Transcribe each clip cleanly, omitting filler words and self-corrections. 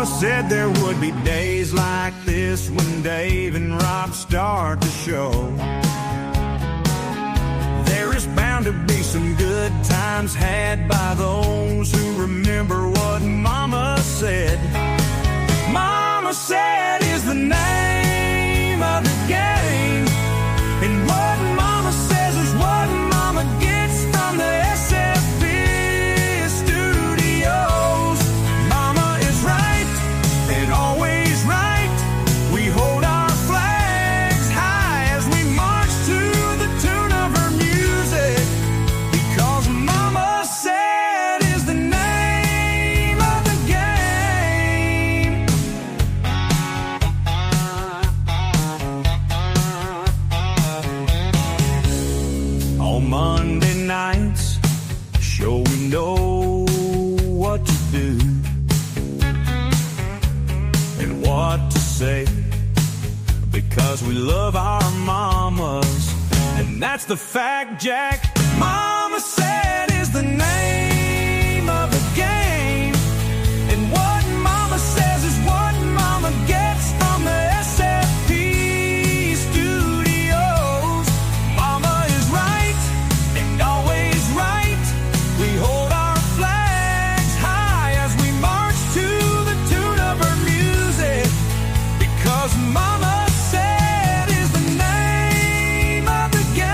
Mama said there would be days like this when Dave and Rob start to show. There is bound to be some good times had by those who remember what Mama said. Mama said is the name of the game, and what Mama says is what Mama gets from the SFP studios. Mama is right and always right. We hold our flags high as we march to the tune of her music, because Mama said is the name of the game. On Monday nights, sure we know what to do and what to say, because we love our mamas, and that's the fact, Jack. Mama said is the name of the game, and what Mama says is what Mama gets from the SFP studios. Mama is right and always right. We hold our flags high as we march to the tune of her music, because Mama said is the name of the game.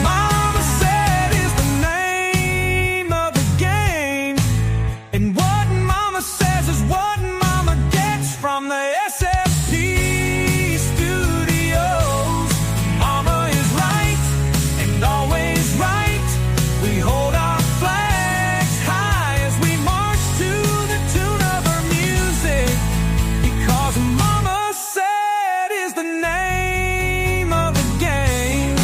Mama said is the name of the game, and what Mama says is what Mama gets from the SFP studios. Mama is right and always right. We hold our flags high as we march to the tune of her music, because Mama said is the name of the game.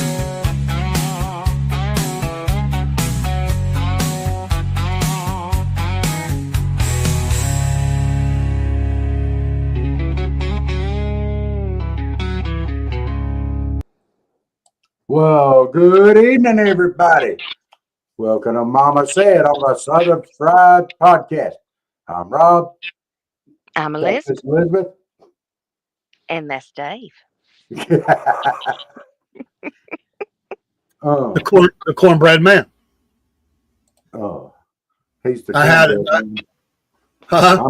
Well, good evening, everybody. Welcome to Mama Said on the Southern Fried Podcast. I'm Rob. I'm That's Elizabeth, Elizabeth. and that's Dave. Oh, The cornbread man. he's the I had it. cornbread man. Huh?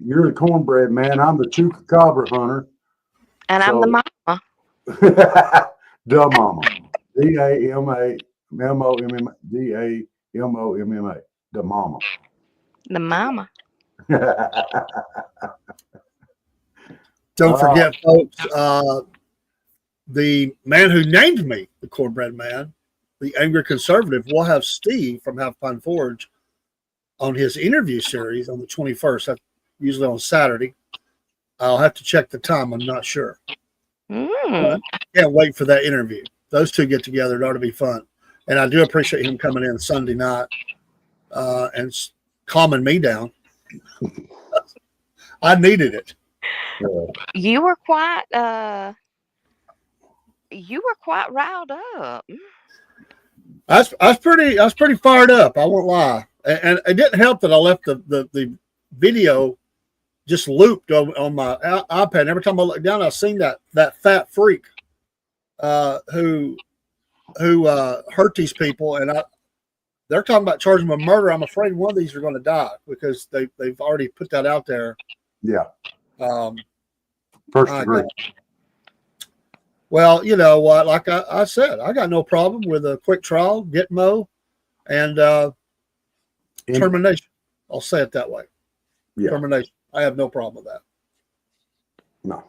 You're the cornbread man. I'm the chupacabra hunter. And I'm the So- mama. Da Mama. D-A-M-A-M-O-M-M-A. D-A-M-O-M-M-A. Da Mama. The mama. Don't forget, folks, the man who named me the cornbread man, the angry conservative, will have Steve from Have Fun Forge on his interview series on the 21st. That's usually on Saturday. I'll have to check the time. I'm not sure. Mm. Can't wait for that interview. Those two get together. It ought to be fun. And I do appreciate him coming in Sunday night and calming me down. I needed it. You were quite riled up. I was pretty fired up. I won't lie, and it didn't help that I left the video just looped on my iPad. And every time I look down, I seen that fat freak who hurt these people, and they're talking about charging them with murder. I'm afraid one of these are going to die because they've already put that out there. Yeah. First First degree. Well, you know what? Like I said, I got no problem with a quick trial, Gitmo, and termination. I'll say it that way. Yeah. Termination. I have no problem with that. No.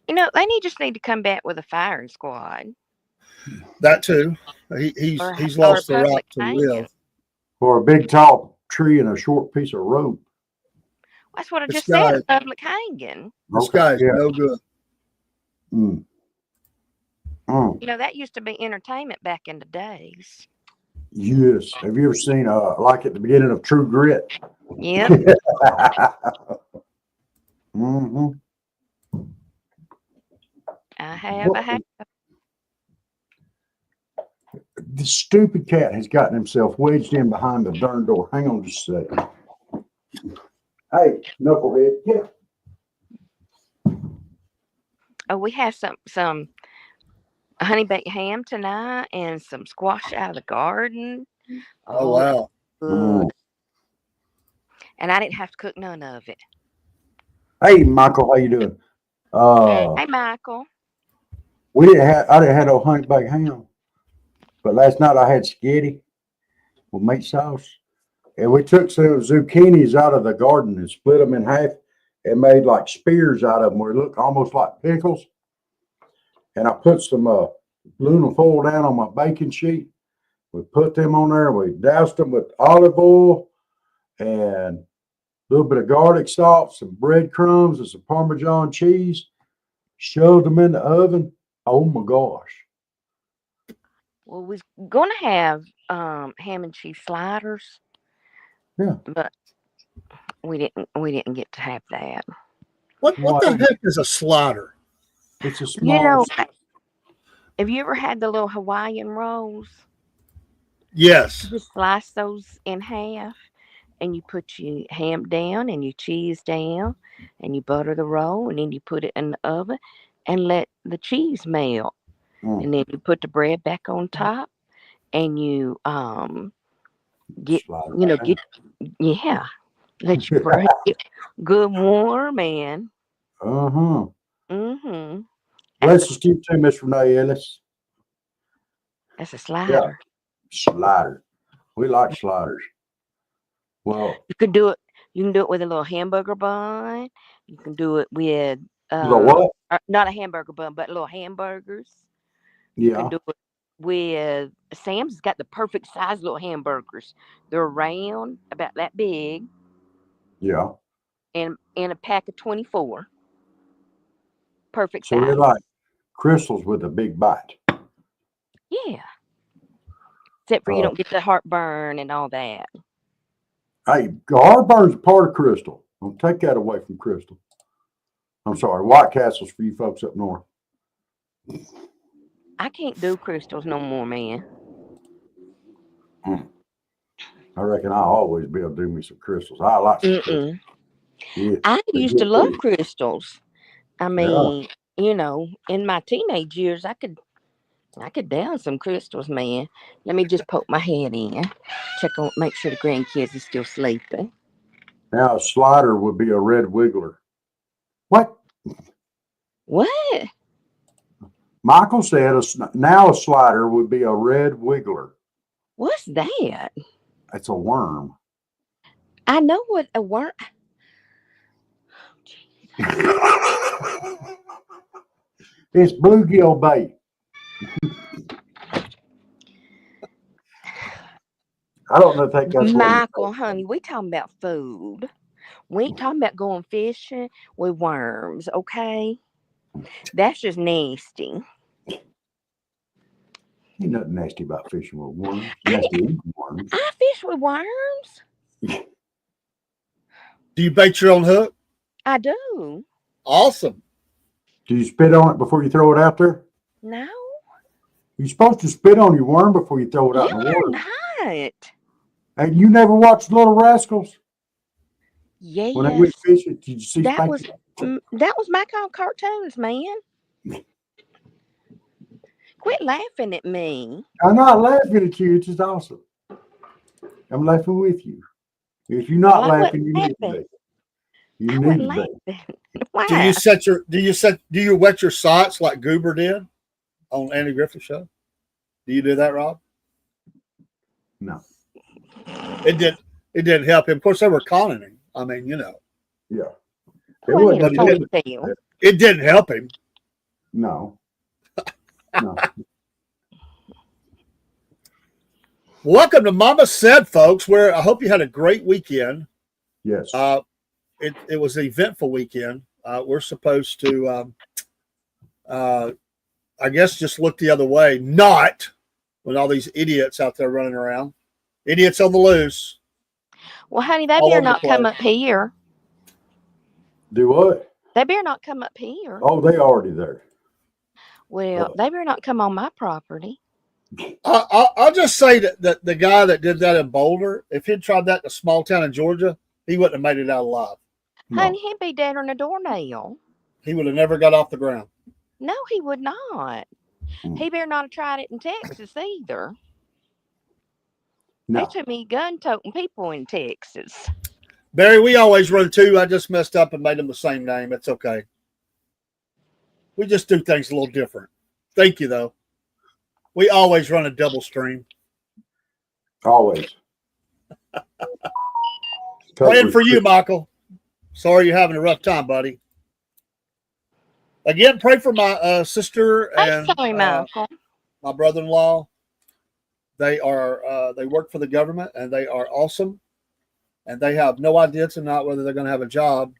You know, just need to come back with a firing squad. That too. He's Or lost the public right to hanging. live. Or a big tall tree and a short piece of rope. That's what I This just said. guy- A public hanging. This Okay, guy's yeah. no good. Mm. Mm. You know, that used to be entertainment back in the days. Yes. Have you ever seen like at the beginning of True Grit? Yep. Mm-hmm. I have a half. This stupid cat has gotten himself wedged in behind the darn door. Hang on just a second. Hey, knucklehead, get Oh, we have some honey baked ham tonight and some squash out of the garden. Oh wow. Good. And I didn't have to cook none of it. Hey, Michael, how you doing? Hey, Michael. I didn't have no honey baked ham, but last night I had spaghetti with meat sauce, and we took some zucchinis out of the garden and split them in half and made like spears out of them where it looked almost like pickles. And I put some aluminum foil down on my baking sheet. We put them on there. We doused them with olive oil and a little bit of garlic salt, some breadcrumbs, and some Parmesan cheese. Shoved them in the oven. Oh my gosh! Well, we're gonna have ham and cheese sliders. Yeah. But we didn't get to have that. What the heck is a slider? It's a small. You know, have you ever had the little Hawaiian rolls? Yes. You just slice those in half, and you put your ham down and your cheese down, and you butter the roll, and then you put it in the oven and let the cheese melt. And then you put the bread back on top, and you let your bread get good warm and Let's just keep to Miss Renee Ellis. That's a slider. Slider. We like sliders. Well, you can do it with a little hamburger bun. You can do it with what? Not a hamburger bun, but little hamburgers. Yeah. You can do it with Sam's got the perfect size little hamburgers. They're round, about that big. Yeah. And in a pack of 24. Perfect size. So they're like crystals with a big bite. Yeah. Except for you don't get the heartburn and all that. Hey, heartburn's a part of crystal. Don't take that away from crystal. I'm sorry, White Castle's for you folks up north. I can't do crystals no more, man. I reckon I'll always be able to do me some crystals. I like some crystals. Yeah, I used to love crystals. I mean, in my teenage years, I could down some crystals, man. Let me just poke my head in, make sure the grandkids are still sleeping. Now a slider would be a red wiggler. What? What? Michael said now a slider would be a red wiggler. What's that? It's a worm. I know what a worm. It's bluegill bait. I don't know if that's Michael, honey, we talking about food. We ain't talking about going fishing with worms, okay? That's just nasty. Ain't nothing nasty about fishing with worms. Nasty worms. I fish with worms. Do you bait your own hook? I do. Awesome. Do you spit on it before you throw it out there? No. You're supposed to spit on your worm before you throw it out in the water. Not. And you never watched Little Rascals? Yes. When they went fishing, did you see that was my kind of cartoons, man. Quit laughing at me. I'm not laughing at you. It's just awesome. I'm laughing with you. If you're not laughing, you need to be. You need to be. Why? Do you wet your socks like Goober did on Andy Griffith Show? Do you do that, Rob? No. It didn't help him. Of course, they were conning him. I mean, Yeah. It didn't help him. No. No. Welcome to Mama Said, folks, where I hope you had a great weekend. Yes. It was an eventful weekend. We're supposed to, I guess, just look the other way, not when all these idiots out there running around. Idiots on the loose. Well, honey, they better not come up here. Do what? They better not come up here. Oh, they already there. Well, they better not come on my property. I'll just say that the guy that did that in Boulder, if he'd tried that in a small town in Georgia, he wouldn't have made it out alive. Honey, he'd be dead on a doornail. He would have never got off the ground. No, he would not. He better not have tried it in Texas either. No. There's too many gun-toting people in Texas. Barry, we always run two. I just messed up and made them the same name. It's okay. We just do things a little different. Thank you, though. We always run a double stream. Always. Praying for you, Michael. Sorry you're having a rough time, buddy. Again, pray for my sister and Sorry, Michael. my brother-in-law. They work for the government, and they are awesome. And they have no idea tonight whether they're going to have a job.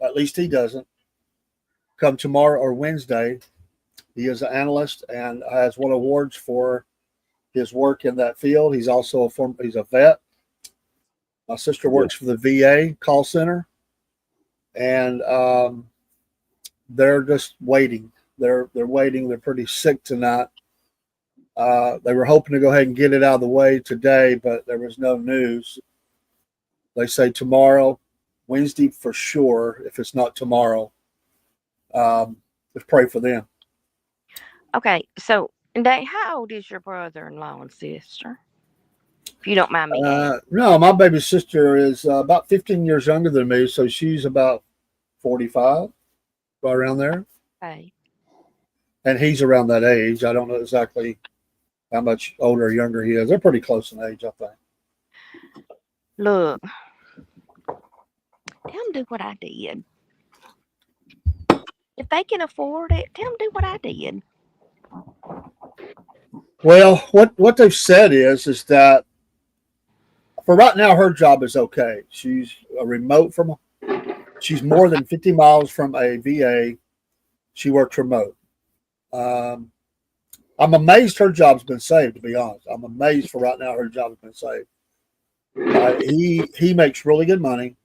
At least he doesn't. Come tomorrow or Wednesday. He is an analyst and has won awards for his work in that field. He's also he's a vet. My sister works for the VA call center, and they're just waiting. They're waiting. They're pretty sick tonight. They were hoping to go ahead and get it out of the way today, but there was no news. They say tomorrow, Wednesday for sure. If it's not tomorrow, let's pray for them. Okay, so Dave, how old is your brother-in-law and sister? If you don't mind me asking. No, my baby sister is about 15 years younger than me, so she's about 45, right around there. Okay. And he's around that age. I don't know exactly how much older or younger he is. They're pretty close in age, I think. Look, tell them do what I did. If they can afford it, tell them do what I did. Well, what they've said is that for right now, her job is okay. She's she's more than 50 miles from a VA. She works remote. I'm amazed her job's been saved, to be honest. I'm amazed for right now her job's been saved. He makes really good money.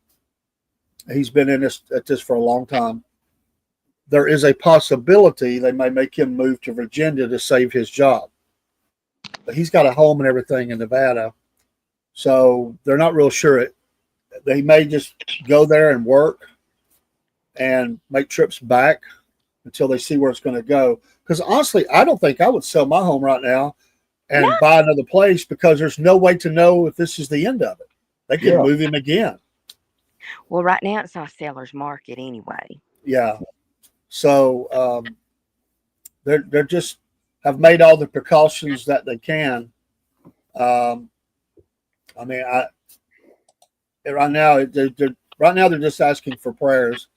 He's been in this for a long time. There is a possibility they may make him move to Virginia to save his job. But he's got a home and everything in Nevada. So they're not real sure. They may just go there and work and make trips back until they see where it's going to go. Because honestly, I don't think I would sell my home right now and buy another place, because there's no way to know if this is the end of it. They could move him again. Well, right now it's not a seller's market anyway. Yeah. So they're just have made all the precautions that they can. I mean, right now they're just asking for prayers.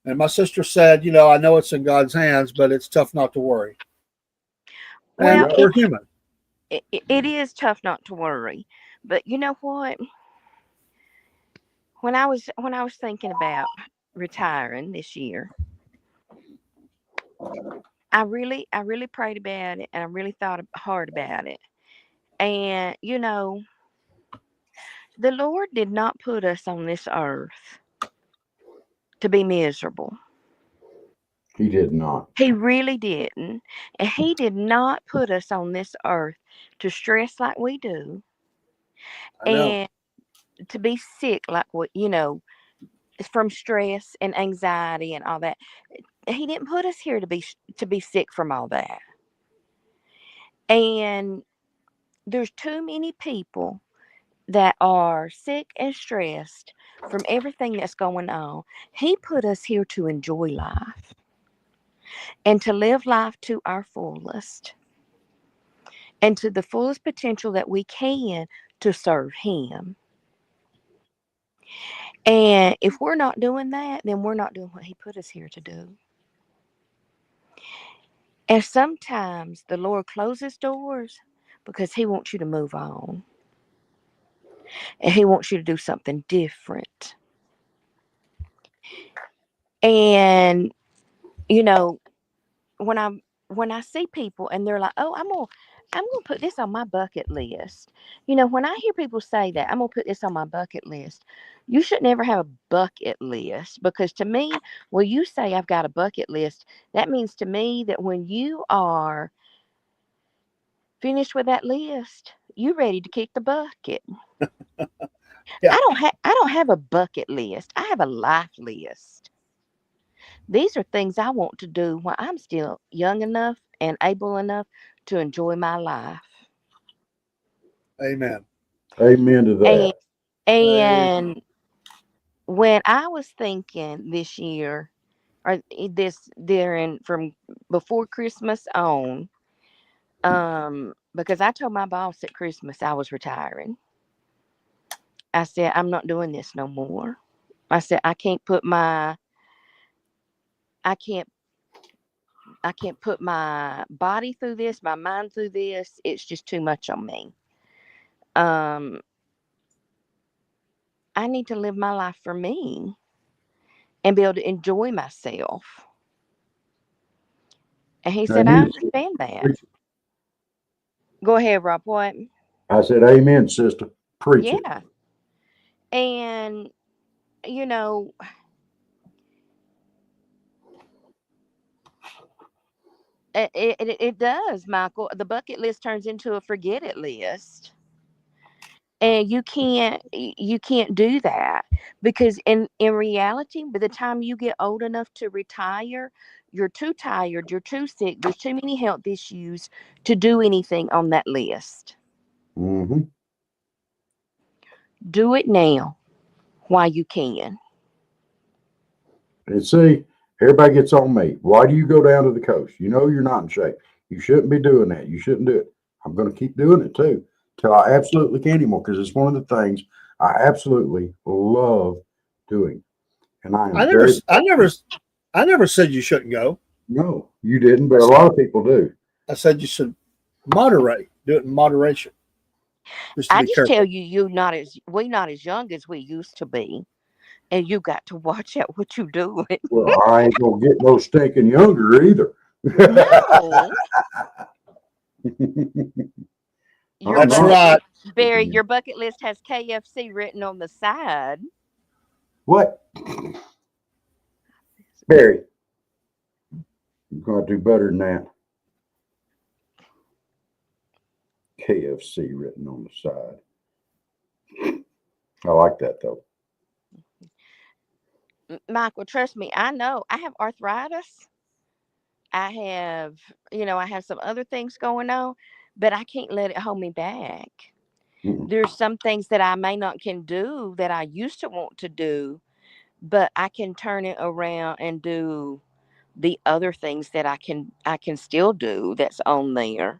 And my sister said, I know it's in God's hands, but it's tough not to worry. Well, we're human. It is tough not to worry, but you know what? When I was thinking about retiring this year, I really prayed about it, and I really thought hard about it. And the Lord did not put us on this earth to be miserable. He did not. He really didn't. And he did not put us on this earth to stress like we do. And to be sick like what, from stress and anxiety and all that. He didn't put us here to be sick from all that. And there's too many people that are sick and stressed from everything that's going on. He put us here to enjoy life and to live life to our fullest and to the fullest potential that we can to serve him. And if we're not doing that, then we're not doing what he put us here to do. And sometimes the Lord closes doors because he wants you to move on. And he wants you to do something different. And, when I see people and they're like, oh, I'm going to put this on my bucket list. You know, when I hear people say that, I'm going to put this on my bucket list. You should never have a bucket list, because to me, when you say I've got a bucket list, that means to me that when you are finished with that list, you're ready to kick the bucket. Yeah. I don't have a bucket list. I have a life list. These are things I want to do while I'm still young enough and able enough to enjoy my life. Amen. Amen to that. And when I was thinking this year, or this during from before Christmas on, because I told my boss at Christmas I was retiring. I said, I'm not doing this no more. I said, I can't put my body through this, my mind through this. It's just too much on me. I need to live my life for me and be able to enjoy myself. And he said, I understand that. Go ahead, Rob. What? I said, amen, sister. Preach it. Yeah. And, you know, it does, Michael. The bucket list turns into a forget it list. And you can't do that, because in reality, by the time you get old enough to retire, you're too tired, you're too sick, there's too many health issues to do anything on that list. Mm-hmm. Do it now while you can. And see, everybody gets on me. Why do you go down to the coast? You know you're not in shape. You shouldn't be doing that. You shouldn't do it. I'm going to keep doing it too till I absolutely can't anymore, because it's one of the things I absolutely love doing. And I never said you shouldn't go. No, you didn't, but a lot of people do. I said you should do it in moderation. I just tell you, we're not as young as we used to be, and you got to watch out what you doing. Well, I ain't gonna get no stinking younger either. No. That's right. Barry, your bucket list has KFC written on the side. What? Barry, you're gonna do better than that. KFC written on the side. I like that though. Michael, trust me, I know. I have arthritis. I have some other things going on, but I can't let it hold me back. Mm-mm. There's some things that I may not can do that I used to want to do, but I can turn it around and do the other things that I can still do that's on there.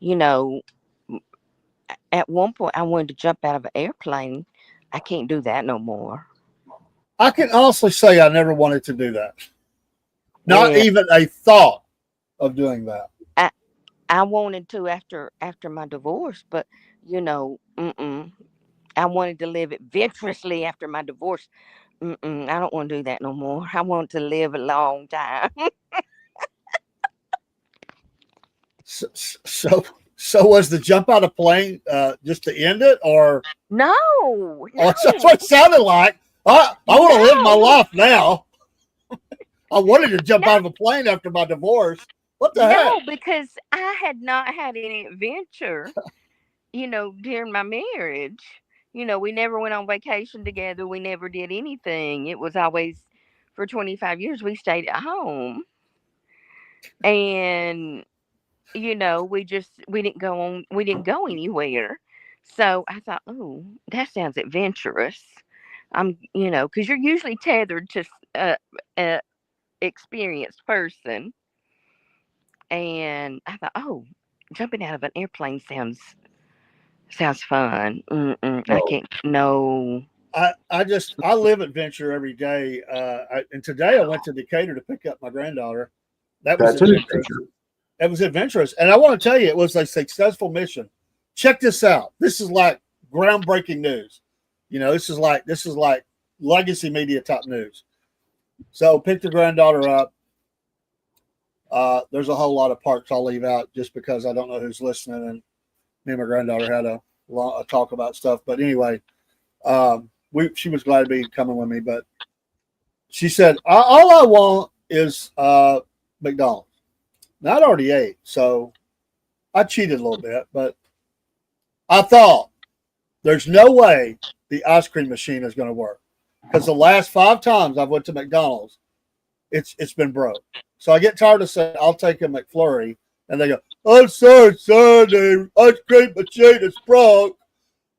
You know, at one point I wanted to jump out of an airplane. I can't do that no more. I can honestly say I never wanted to do that. Not Yeah. even a thought of doing that. I wanted to after my divorce, but I wanted to live adventurously after my divorce. I don't want to do that no more. I want to live a long time. So was the jump out of plane just to end it, or No. Oh, that's what it sounded like. I want to live my life now. I wanted to jump out of a plane after my divorce. What the heck? No, because I had not had any adventure, during my marriage. We never went on vacation together. We never did anything. It was always, for 25 years, we stayed at home. And, we didn't go anywhere. So I thought, oh, that sounds adventurous. Because you're usually tethered to a experienced person. And I thought, oh, jumping out of an airplane sounds fun. I can't. No. I live adventure every day. And today I went to Decatur to pick up my granddaughter. That's an adventure. It was adventurous. And I want to tell you, it was a successful mission. Check this out. This is like groundbreaking news. This is like legacy media top news. So picked the granddaughter up. There's a whole lot of parks I'll leave out just because I don't know who's listening, and me and my granddaughter had a talk about stuff. But anyway, she was glad to be coming with me, but she said, all I want is McDonald's. Now, I'd already ate, so I cheated a little bit, but I thought there's no way the ice cream machine is going to work because the last 5 times I've went to McDonald's, it's been broke. So I get tired of saying, I'll take a McFlurry, and they go, I'm sorry, sir, the ice cream machine is broke.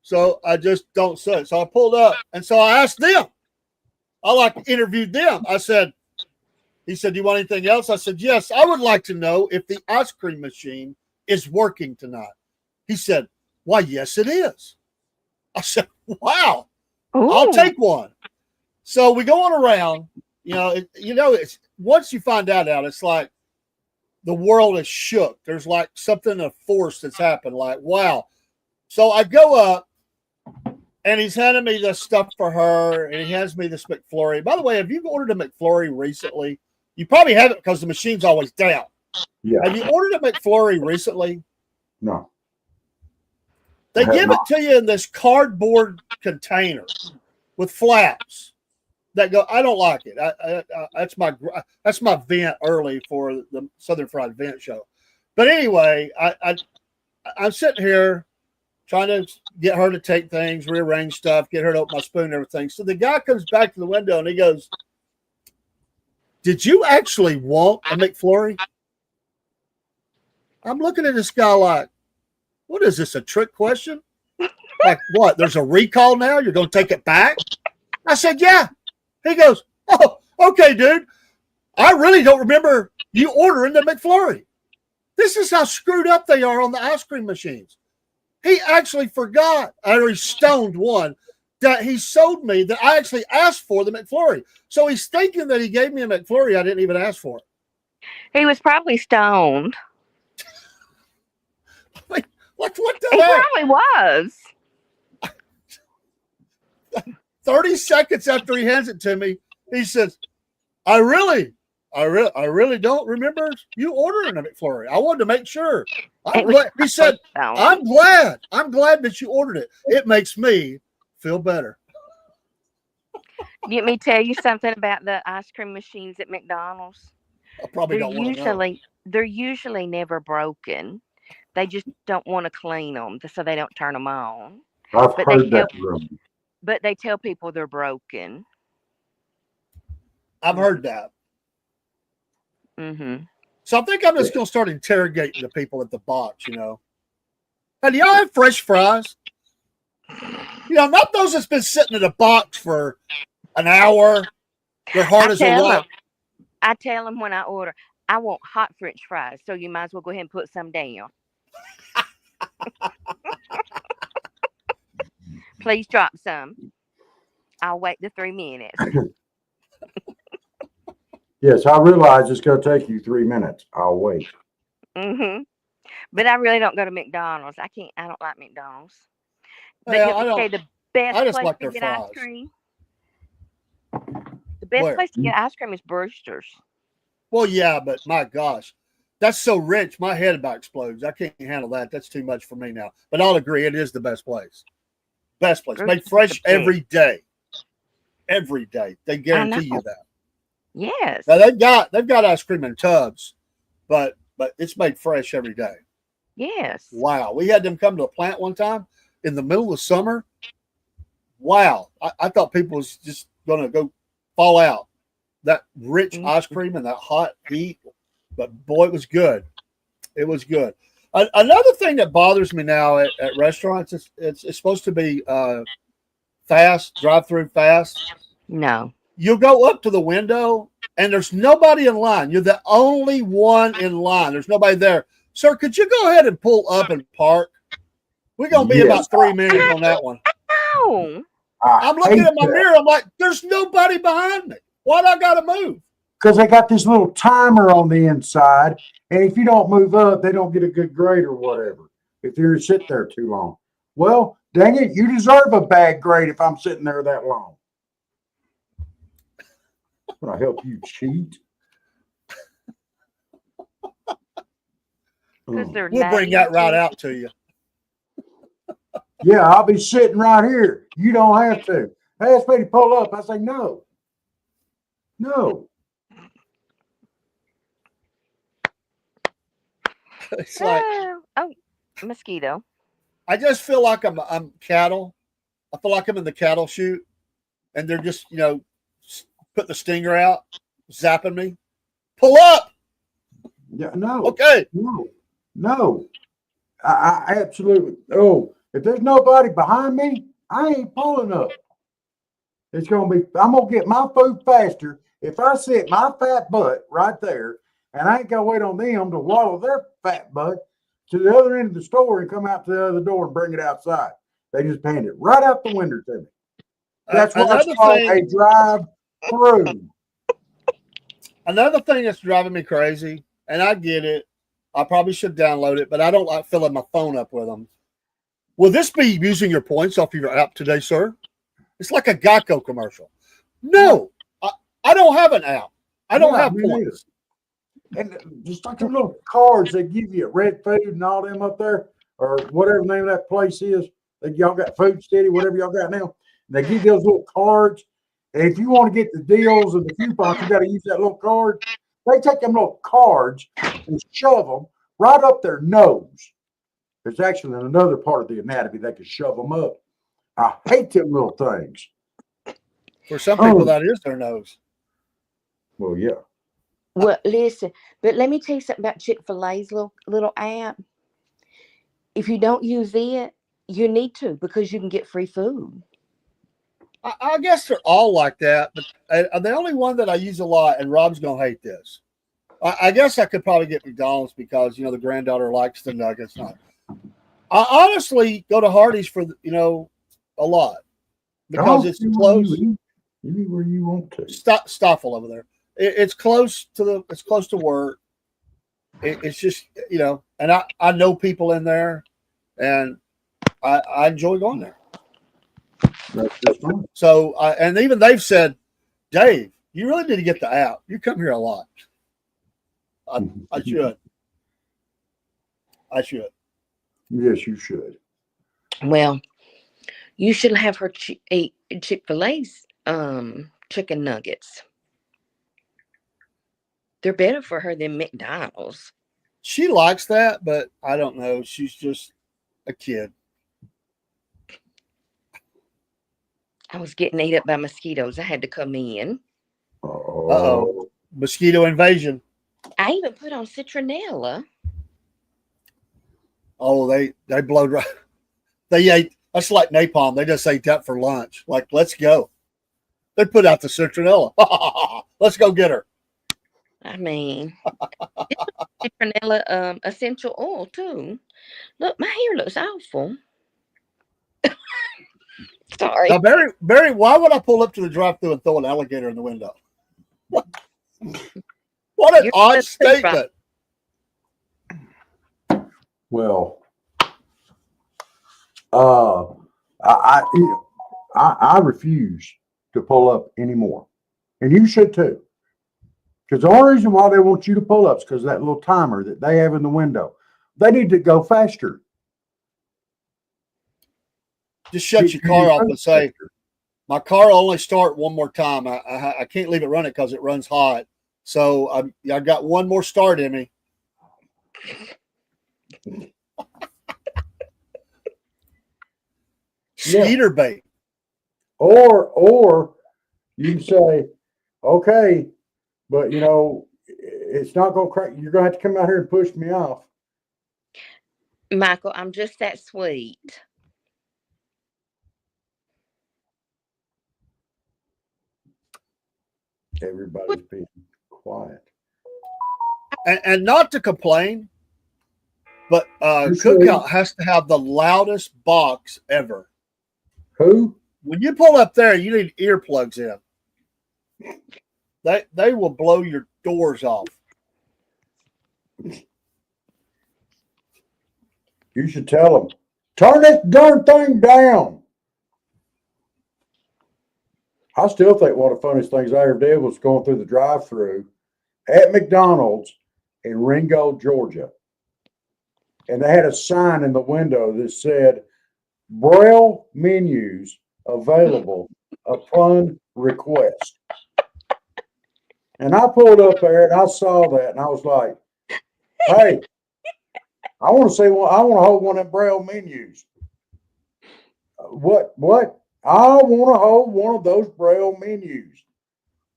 So I just don't say it. So I pulled up, and so I asked them. I interviewed them. I said, he said, do you want anything else? I said, yes, I would like to know if the ice cream machine is working tonight. He said, why, yes, it is. I said, wow, I'll take one. So we go on around, it's once you find out, it's like the world is shook. There's like something, a force that's happened. Like, wow. So I go up, and he's handing me the stuff for her, and he hands me this McFlurry. By the way, have you ordered a McFlurry recently? You probably haven't because the machine's always down. Yeah. Have you ordered a McFlurry recently? No. They give it to you in this cardboard container with flaps that go. I don't like it. That's my vent early for the Southern Fried Vent show. But anyway, I'm sitting here trying to get her to take things, rearrange stuff, get her to open my spoon and everything. So the guy comes back to the window and he goes, did you actually want a McFlurry? I'm looking at this guy like, what is this, a trick question? Like, what? There's a recall now? You're going to take it back? I said, yeah. He goes, oh, okay, dude. I really don't remember you ordering the McFlurry. This is how screwed up they are on the ice cream machines. He actually forgot, or he stoned one, that he sold me that I actually asked for the McFlurry. So he's thinking that he gave me a McFlurry I didn't even ask for. He was probably stoned. Like, what the He heck? probably was. 30 seconds after he hands it to me, he says, I really don't remember you ordering a McFlurry. I wanted to make sure. He said, I'm glad that you ordered it. It makes me feel better. Let me tell you something about the ice cream machines at McDonald's. I probably don't want to know. They're usually never broken. They just don't want to clean them, so they don't turn them on. I've heard that. But they tell people they're broken. I've heard that. Mm-hmm. So I think I'm just going to start interrogating the people at the box, Hey, do y'all have fresh fries? Not those that's been sitting in a box for an hour. They're hard as a rock. I tell them when I order, I want hot French fries, so you might as well go ahead and put some down. Please drop some. I'll wait the 3 minutes. Yes, I realize it's going to take you 3 minutes. I'll wait. Mm-hmm. But I really don't go to McDonald's. I don't like McDonald's. But the best place to get ice cream. The best place to get ice cream is Brewster's. Well, yeah, but my gosh, that's so rich. My head about explodes. I can't handle that. That's too much for me now. But I'll agree, it is the best place. Best place. Made fresh every day. Every day. They guarantee you that. Yes. Now they've got ice cream in tubs, but it's made fresh every day. Yes. Wow. We had them come to a plant one time in the middle of summer. Wow. I thought people was just going to go fall out. That rich ice cream and that hot heat. But boy, it was good. It was good. Another thing that bothers me now at restaurants is it's supposed to be fast, drive-through fast. No. You'll go up to the window and there's nobody in line. You're the only one in line. There's nobody there. Sir, could you go ahead and pull up and park? We're going to be about 3 minutes on that one. No. I'm looking at my mirror. I'm like, there's nobody behind me. Why do I got to move? Because they got this little timer on the inside. And if you don't move up, they don't get a good grade or whatever. If you're sitting there too long. Well, dang it, you deserve a bad grade if I'm sitting there that long. Can I help you cheat? because they're We'll bring that right out to you. Yeah, I'll be sitting right here. You don't have to. They ask me to pull up. I say no. No. It's like oh, mosquito. I just feel like I'm cattle. I feel like I'm in the cattle chute, and they're just put the stinger out, zapping me. Pull up. Yeah, no. Okay. No. I absolutely. Oh, if there's nobody behind me, I ain't pulling up. It's gonna be. I'm gonna get my food faster if I sit my fat butt right there, and I ain't gotta wait on them to waddle their fat butt to the other end of the store and come out to the other door and bring it outside. They just hand it right out the window to me. That's why it's called a drive-through. Another thing that's driving me crazy, and I get it. I probably should download it, but I don't like filling my phone up with them. Will this be using your points off of your app today, sir? It's like a Geico commercial. No, I don't have an app. I don't have points. And just like the little cards they give you at Red Food and all them up there, or whatever the name of that place is. Y'all got Food City, whatever y'all got now. They give you those little cards. And if you want to get the deals and the coupons, you got to use that little card. They take them little cards and shove them right up their nose. There's actually another part of the anatomy that can shove them up. I hate them little things. For some people, that is their nose. Well, yeah. Well, listen, but let me tell you something about Chick-fil-A's little app. If you don't use it, you need to, because you can get free food. I guess they're all like that, but the only one that I use a lot, and Rob's gonna hate this. I guess I could probably get McDonald's because the granddaughter likes the nuggets. I honestly go to Hardee's for a lot because it's close. You eat where you want to. Stoffel over there. It's close to work. It's just and I know people in there, and I enjoy going there. That's just fine. So and even they've said, Dave, you really need to get the app. You come here a lot. I should. Yes, you should. Well, you should have her eat Chick-fil-A's chicken nuggets. They're better for her than McDonald's. She likes that, but I don't know. She's just a kid. I was getting ate up by mosquitoes. I had to come in. Uh-oh. Mosquito invasion. I even put on citronella. Oh, they blow right. They ate. That's like napalm. They just ate that for lunch. Like, let's go. They put out the citronella. Let's go get her. I mean, citronella essential oil too. Look, my hair looks awful. Sorry. Now, Barry, why would I pull up to the drive-thru and throw an alligator in the window? What an odd statement. Well, I refuse to pull up anymore, and you should too. Because the only reason why they want you to pull up is because of that little timer that they have in the window. They need to go faster. Just shut your car off and say, my car will only start one more time. I can't leave it running because it runs hot. So I got one more start in me. Skeeter bait. Or you can say, okay, but it's not going to crack. You're going to have to come out here and push me off. Michael, I'm just that sweet. Everybody's being quiet. And not to complain, but Cookout has to have the loudest box ever. Who? When you pull up there, you need earplugs in. They will blow your doors off. You should tell them, turn this darn thing down. I still think one of the funniest things I ever did was going through the drive-thru at McDonald's in Ringo, Georgia. and they had a sign in the window that said Braille menus available upon request. And I pulled up there and I saw that and I was like, hey, I want to see one. I want to hold one of them Braille menus. What? I want to hold one of those Braille menus.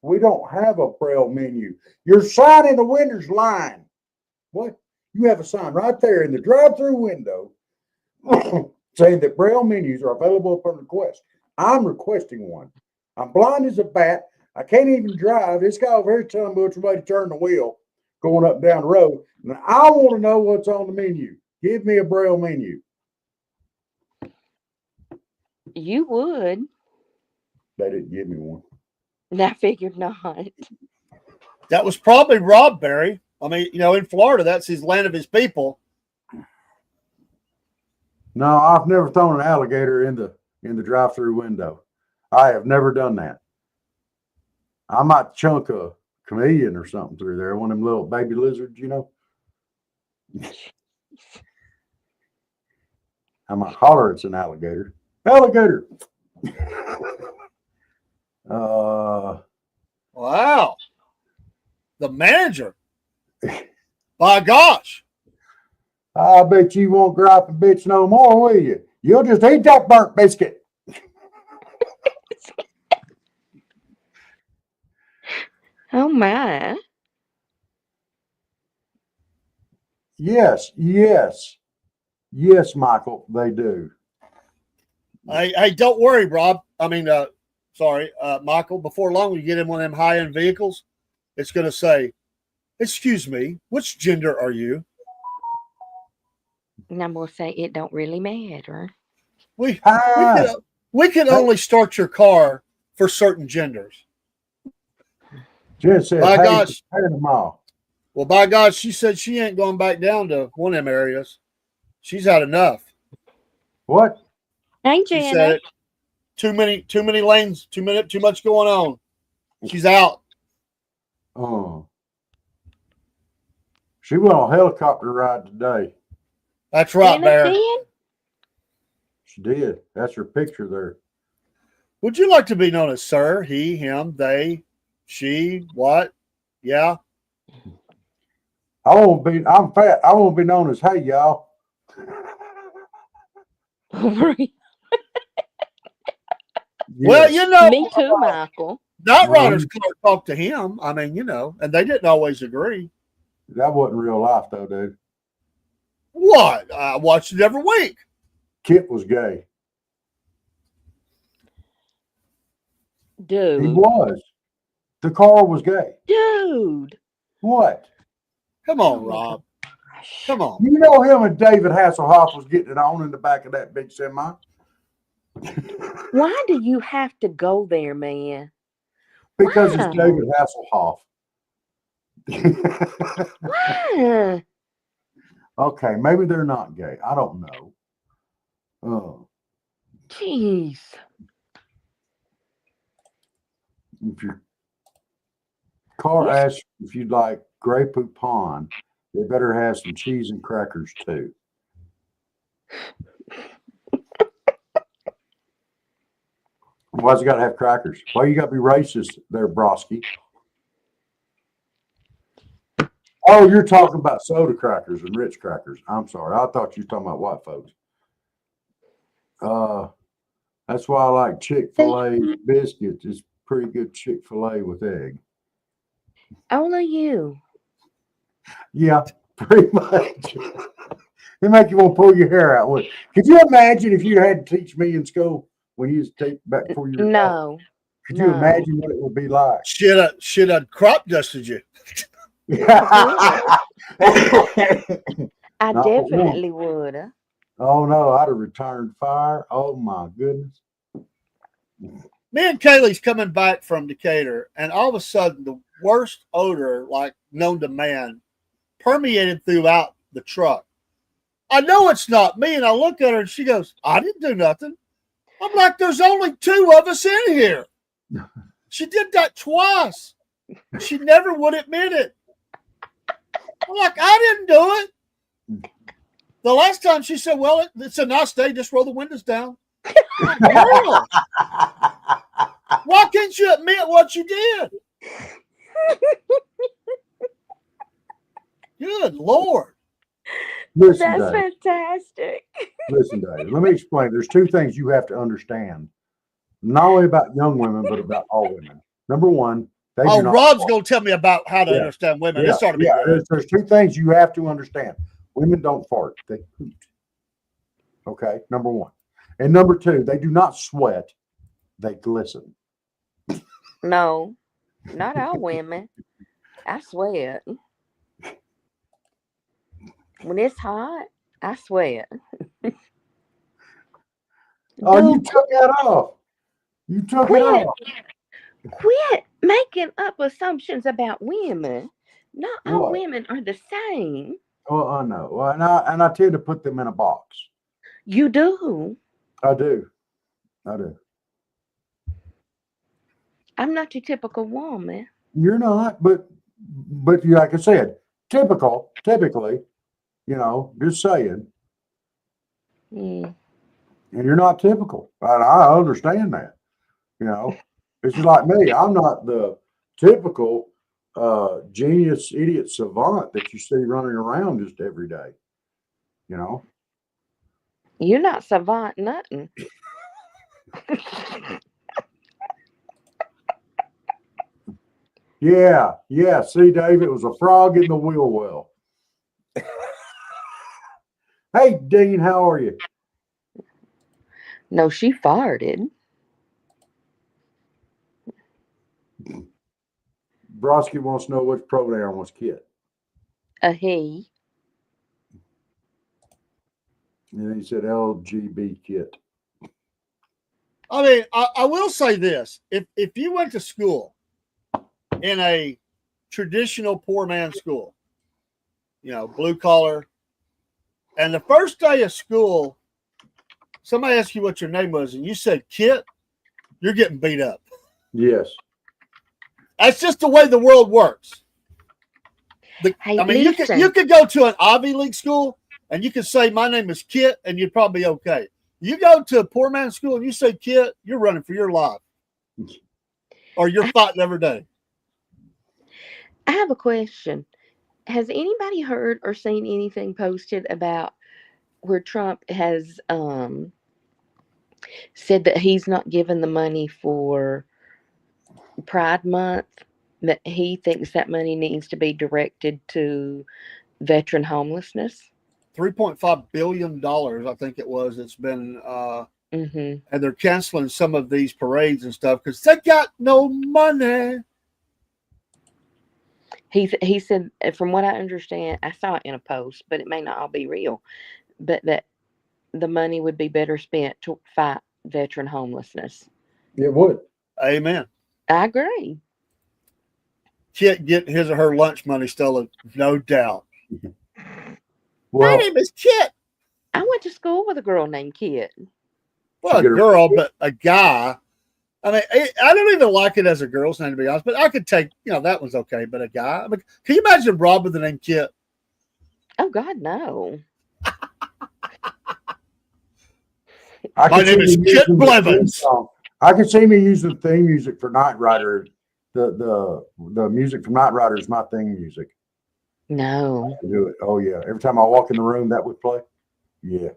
We don't have a Braille menu. Your sign in the window's lying. What? You have a sign right there in the drive-through window saying that Braille menus are available upon request. I'm requesting one. I'm blind as a bat. I can't even drive. This guy over here is telling me which way to turn the wheel going up and down the road. And I want to know what's on the menu. Give me a Braille menu. You would. They didn't give me one. And I figured not. That was probably Rob Barry. I mean, in Florida, that's his land of his people. No, I've never thrown an alligator in the drive-through window. I have never done that. I might chunk a chameleon or something through there, one of them little baby lizards, I might holler it's an alligator. Alligator. Wow. The manager. By gosh. I bet you won't gripe and bitch no more, will you? You'll just eat that burnt biscuit. Oh my. Yes, Michael, they do. Hey, don't worry, Rob. I mean, Michael, before long, we get in one of them high-end vehicles, it's going to say, excuse me, which gender are you? And I'm going to say it don't really matter. We can only start your car for certain genders. Jen said, By hey, gosh. them all. Well, by God, she said she ain't going back down to one of them areas. She's had enough. What? Hey, She Janet. said it. Too many lanes, too much going on. She's out. Oh. She went on a helicopter ride today. That's right, Janet Bear. did? She did. That's her picture there. Would you like to be known as sir, he, him, they, she, what? Yeah. I'm fat. I won't be known as hey y'all. Well, Yes. Me too, Michael. Night Rider's car talked to him. I mean, and they didn't always agree. That wasn't real life though, dude. What? I watched it every week. Kip was gay. Dude. He was. The car was gay. Dude. What? Come on, Rob. Come on. You know him and David Hasselhoff was getting it on in the back of that big semi. Why do you have to go there, man? Because Wow. it's David Hasselhoff. Why? Okay, maybe they're not gay. I don't know. Oh, Jeez. if your car asks if you'd like Grey Poupon, they better have some cheese and crackers too. Why's it got to have crackers? Why you got to be racist there, Broski? Oh, you're talking about soda crackers and Ritz crackers. I'm sorry. I thought you were talking about white folks. That's why I like Chick-fil-A biscuits. It's pretty good Chick-fil-A with egg. Only you. Yeah, pretty much. It make you want to pull your hair out. Could you imagine if you had to teach me in school when you used to take back before you were No. Could you imagine what it would be like? Shit, I'd crop dusted you. I Not definitely would. Oh no, I'd have returned fire. Oh my goodness. Me and Kaylee's coming back from Decatur, and all of a sudden, the worst odor, like known to man, permeated throughout the truck. I know it's not me, and I look at her, and she goes, I didn't do nothing. I'm like, there's only two of us in here. She did that twice. She never would admit it. I'm like, I didn't do it. The last time she said, well, it's a nice day. Just roll the windows down. Girl, why can't you admit what you did? Good Lord. Listen, That's Dave. fantastic. Listen, Dave. Let me explain. There's two things you have to understand, not only about young women, but about all women. Number one, they do Oh, not Rob's going to tell me about how to Yeah. understand women. Yeah, This ought to be yeah. good. There's two things you have to understand. Women don't fart; they poot. Okay, number one. And number two, they do not sweat; they glisten. No, not all women. I sweat. When it's hot, I sweat. Oh, you Dude, took that off. You took it quit. off. Quit making up assumptions about women. Not all What? women are the same. Well, I know. Well, and I tend to put them in a box. You do. I do. I do. I'm not your typical woman. You're not, but you, like I said, typically, just saying, Mm. and you're not typical. And I understand that. It's just like me. I'm not the typical genius, idiot, savant that you see running around just every day. You're not savant nothing. Yeah. See, Dave, it was a frog in the wheel well. Hey, Dean, how are you? No, she farted. Broski wants to know which pronoun was Kit. A he. And he said LGB Kit. I mean, I will say this. If you went to school in a traditional poor man's school, blue collar, and the first day of school, somebody asked you what your name was, and you said Kit, you're getting beat up. Yes. That's just the way the world works. Hey, I mean, listen. you could go to an Ivy League school and you could say, my name is Kit, and you'd probably be okay. You go to a poor man's school and you say Kit, you're running for your life. Or you're fighting every day. I have a question. Has anybody heard or seen anything posted about where Trump has said that he's not giving the money for Pride Month, that he thinks that money needs to be directed to veteran homelessness? $3.5 billion, I think it was. It's been, Mm-hmm. and they're canceling some of these parades and stuff because they got no money. He said, from what I understand, I saw it in a post, but it may not all be real, but that the money would be better spent to fight veteran homelessness. It would. Amen. I agree. Kit getting his or her lunch money stolen, no doubt. Well, My name is Kit. I went to school with a girl named Kit. Well, a girl, but a guy. I mean, I don't even like it as a girl's name, to be honest, but I could take, that one's okay. But a guy, I mean, can you imagine Rob with the name Kit? Oh, God, no. My name is Kit Blevins. I could see me using the theme music for Knight Rider. The music from Knight Rider is my theme music. No. I do it. Oh yeah. Every time I walk in the room, that would play. Yeah.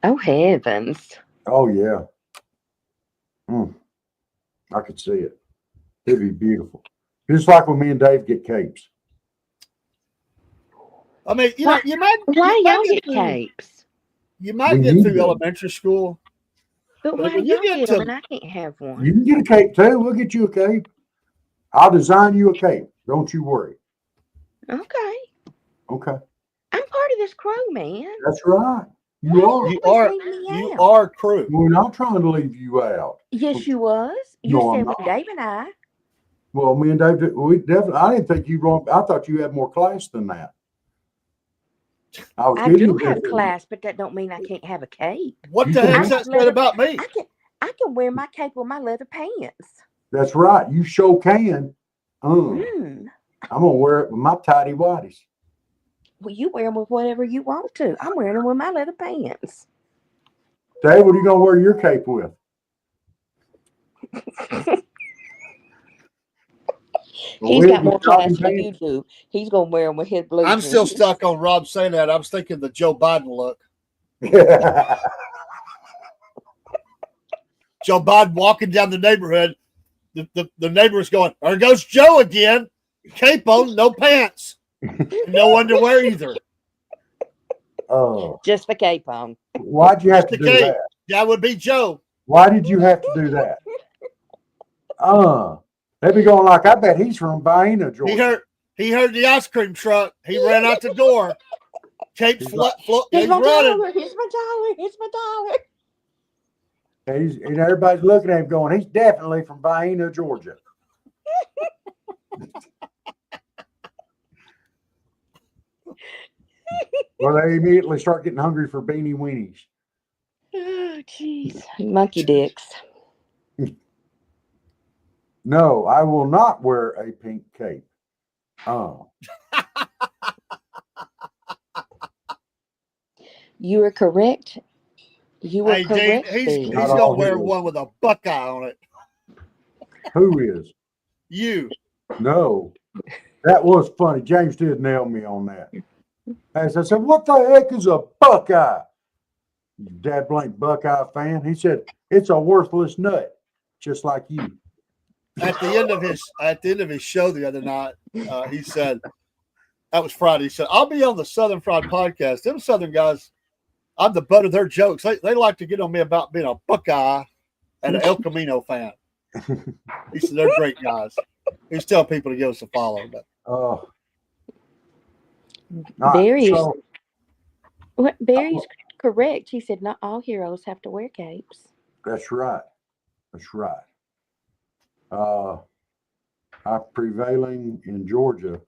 Oh, heavens. Oh yeah. I could see it. It'd be beautiful. Just like when me and Dave get capes. I mean, Why y'all get capes? You might We get need through them. elementary school. But But why when you y'all get get to- them and I can't have one? You can get a cape too. We'll get you a cape. I'll design you a cape. Don't you worry. Okay. Okay. I'm part of this crew, man. That's right. You are. You Always are leave me you out. are crew. We're not trying to leave you out. Yes, you was. You No, I'm said with not. Dave and I. Well, me and Dave, we definitely. I didn't think you wrong. I thought you had more class than that. I was I kidding do you. have class, but that don't mean I can't have a cape. What You the can heck's have- that said about me? I can wear my cape with my leather pants. That's right. You sure can. Mm. I'm gonna wear it with my tidy whities. Well, you wear them with whatever you want to. I'm wearing them with my leather pants. Dave, what are you gonna wear your cape with? A He's wig got and more class jogging than you pants? do. He's gonna wear them with his blue I'm still jeans. stuck on Rob saying that. I was thinking the Joe Biden look. Joe Biden walking down the neighborhood. The neighbor's going, there goes Joe again. Cape on, no pants. No underwear either. Oh, Just for cape on. why'd you have Just to the do cape. that? That would be Joe. Why did you have to do that? They be going like, I bet he's from Baina, Georgia. He heard the ice cream truck. He ran out the door. Cape's He's like, he's my running. dollar. Here's my dollar. Here's my dollar. and everybody's looking at him going, he's definitely from Baina, Georgia. Well, they immediately start getting hungry for beanie weenies. Oh, jeez. Monkey dicks. No, I will not wear a pink cape. Oh, You were correct. You were Hey, Dave, correct, he's Steve. Not going all to wear heroes. one with a Buckeye on it. who is? You. No, that was funny. James did nail me on that. As I said, what the heck is a Buckeye? You dad blank Buckeye fan. He said, it's a worthless nut, just like you. At the end of his show the other night, he said, that was Friday. He said, I'll be on the Southern Fried podcast. Them Southern guys, I'm the butt of their jokes. They like to get on me about being a Buckeye and an El Camino fan. He said, they're great guys. He's telling people to give us a follow. But Oh, Barry's correct. He said not all heroes have to wear capes. that's right. That's right. Our prevailing in Georgia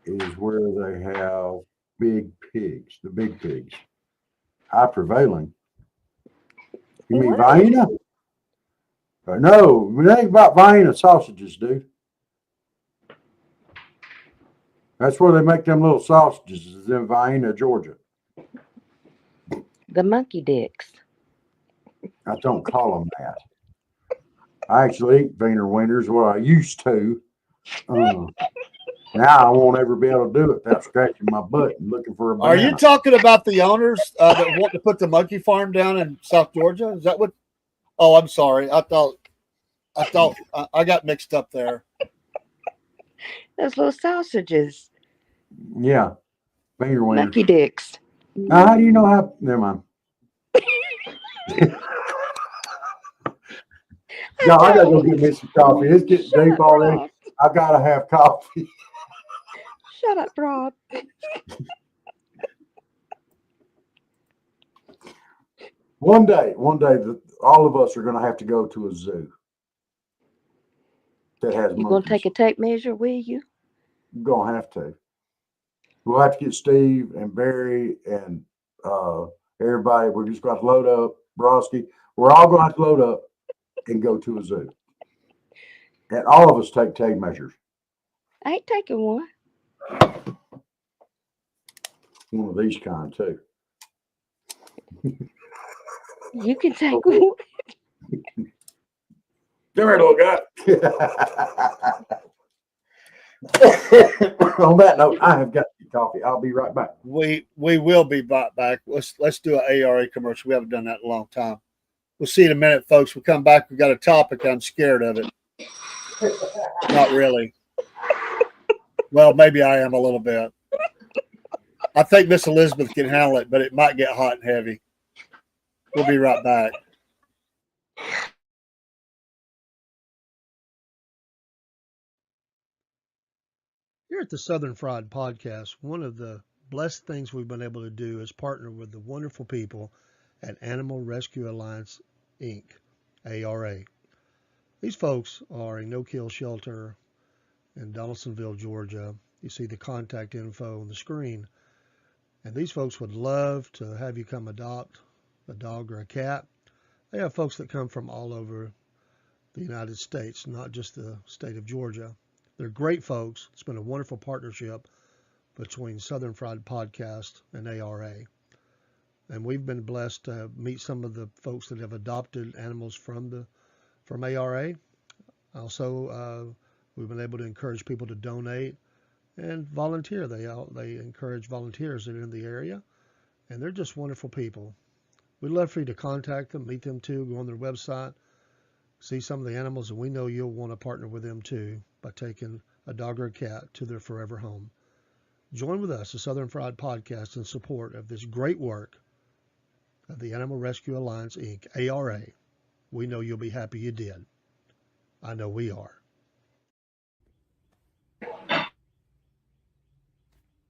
is where they have big pigs, the big pigs. High prevailing. You mean What? Vienna? No, it ain't about Vienna sausages, dude. That's where they make them little sausages, is in Vienna, Georgia. The monkey dicks. I don't call them that. I actually eat Wiener Wieners, what I used to. Now I won't ever be able to do it without scratching my butt and looking for a banana. are you talking about the owners that want to put the monkey farm down in South Georgia? Is that what? Oh, I'm sorry. I thought I got mixed up there. Those little sausages. Yeah, Wiener Wieners. Monkey dicks. Now, how do you know how? Never mind. No, I gotta go get me some coffee. It's getting Shut deep up, already. Rob. I gotta have coffee. Shut up, Rob. One day, all of us are gonna have to go to a zoo that has You gonna monkeys. take a tape measure, will you? We're gonna have to. We'll have to get Steve and Barry and everybody. We're just gonna load up. Broski. We're all gonna have to load up and go to a zoo. And all of us take tape measures. I ain't taking one. One of these kind too. You can take one. Come here, little guy. On that note, I have got coffee. I'll be right back. We will be back. Let's do an ARA commercial. We haven't done that in a long time. We'll see you in a minute, folks. We come back. We got a topic. I'm scared of it. Not really. Well, maybe I am a little bit. I think Miss Elizabeth can handle it, but it might get hot and heavy. We'll be right back. Here at the Southern Fried Podcast, one of the blessed things we've been able to do is partner with the wonderful people at Animal Rescue Alliance, Inc., ARA. These folks are a no-kill shelter in Donaldsonville, Georgia. You see the contact info on the screen. And these folks would love to have you come adopt a dog or a cat. They have folks that come from all over the United States, not just the state of Georgia. They're great folks. It's been a wonderful partnership between Southern Fried Podcast and ARA. And we've been blessed to meet some of the folks that have adopted animals from ARA. Also, we've been able to encourage people to donate and volunteer. They encourage volunteers that are in the area, and they're just wonderful people. We'd love for you to contact them, meet them too, go on their website, see some of the animals, and we know you'll want to partner with them too by taking a dog or a cat to their forever home. Join with us, the Southern Fried Podcast, in support of this great work of the Animal Rescue Alliance, Inc., ARA. We know you'll be happy you did. I know we are.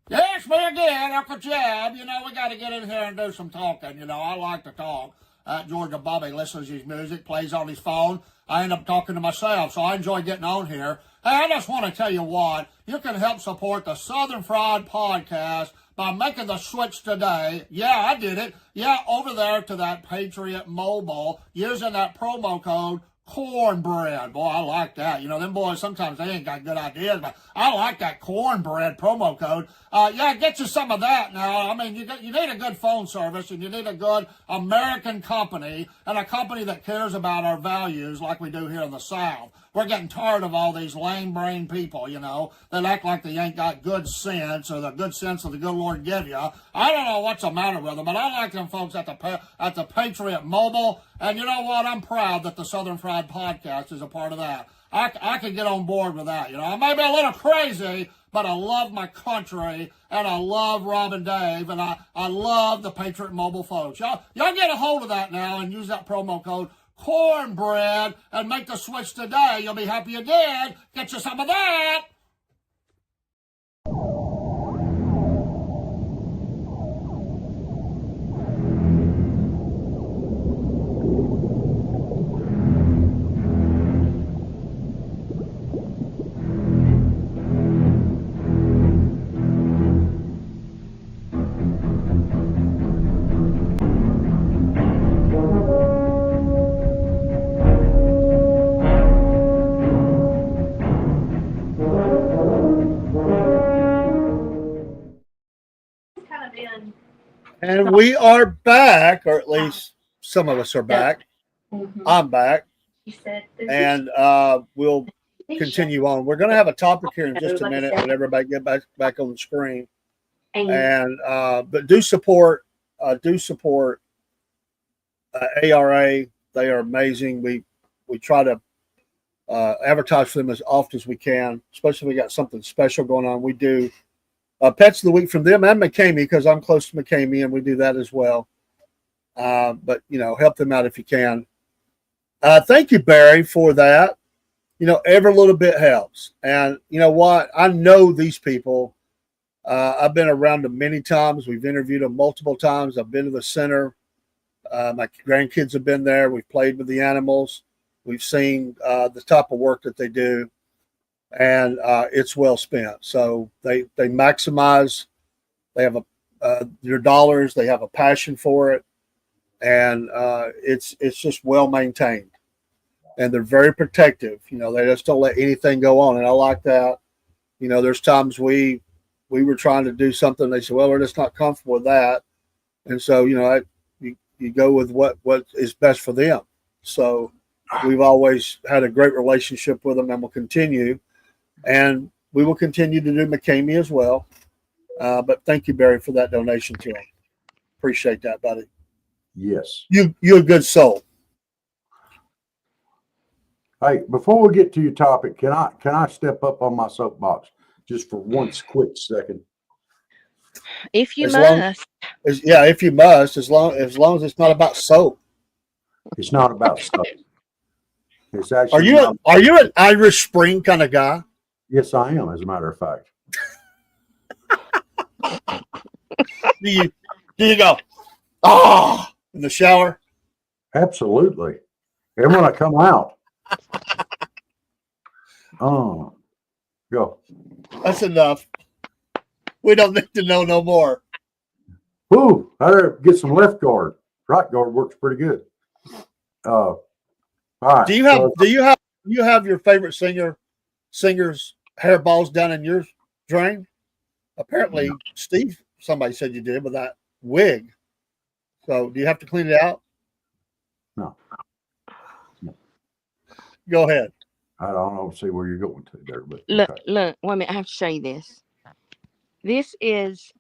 Yes, me again, Uncle Jeb. You know, we got to get in here and do some talking. You know, I like to talk. Georgia Bobby listens to his music, plays on his phone. I end up talking to myself, so I enjoy getting on here. Hey, I just want to tell you what, you can help support the Southern Fried Podcast by making the switch today. Yeah, I did it. Yeah, over there to that Patriot Mobile, using that promo code cornbread. Boy, I like that. You know, them boys, sometimes they ain't got good ideas, but I like that cornbread promo code. Yeah, get you some of that now. I mean, you need a good phone service, and you need a good American company, and a company that cares about our values like we do here in the South. We're getting tired of all these lame-brained people, you know, that act like they ain't got good sense, or the good sense of the good Lord give you. I don't know what's the matter with them, but I like them folks at the Patriot Mobile, and you know what? I'm proud that the Southern Fried Podcast is a part of that. I can get on board with that. You know, I may be a little crazy, but I love my country, and I love Rob and Dave, and I love the Patriot Mobile folks. Y'all get a hold of that now and use that promo code cornbread and make the switch today. You'll be happy you did. Get you some of that. And we are back, or at least some of us are back. I'm back. And we'll continue on. We're going to have a topic here in just a minute when everybody get back on the screen. And but do support ARA. They are amazing. We try to advertise for them as often as we can, especially if we got something special going on. We do Pets of the Week from them and McCamey, because I'm close to McCamey, and we do that as well. But, you know, help them out if you can. Thank you, Barry, for that. You know, every little bit helps. And you know what? I know these people. I've been around them many times. We've interviewed them multiple times. I've been to the center. My grandkids have been there. We've played with the animals. We've seen the type of work that they do. And it's well spent. So they maximize. They have their dollars. They have a passion for it, and it's just well maintained. And they're very protective. You know, they just don't let anything go on, and I like that. You know, there's times we were trying to do something. They said, "Well, we're just not comfortable with that," and so you know, you go with what is best for them. So we've always had a great relationship with them, and will continue. And we will continue to do McCamey as well. But thank you, Barry, for that donation to him. Appreciate that, buddy. Yes. You're a good soul. Hey, before we get to your topic, can I step up on my soapbox just for one quick second? If you As long- must. If you must, as long as it's not about soap. It's not about soap. It's actually. Are you an Irish Spring kind of guy? Yes, I am, as a matter of fact. Do you go, in the shower? Absolutely. And when I come out, go. That's enough. We don't need to know no more. Woo! I better get some left guard. Right guard works pretty good. All right. Do you have your favorite singer's hairballs down in your drain? Apparently, Steve, somebody said you did with that wig. So do you have to clean it out? No. Go ahead. I don't know. See where you're going to there, but Look, okay. look. Wait a minute. I have to show you this. This is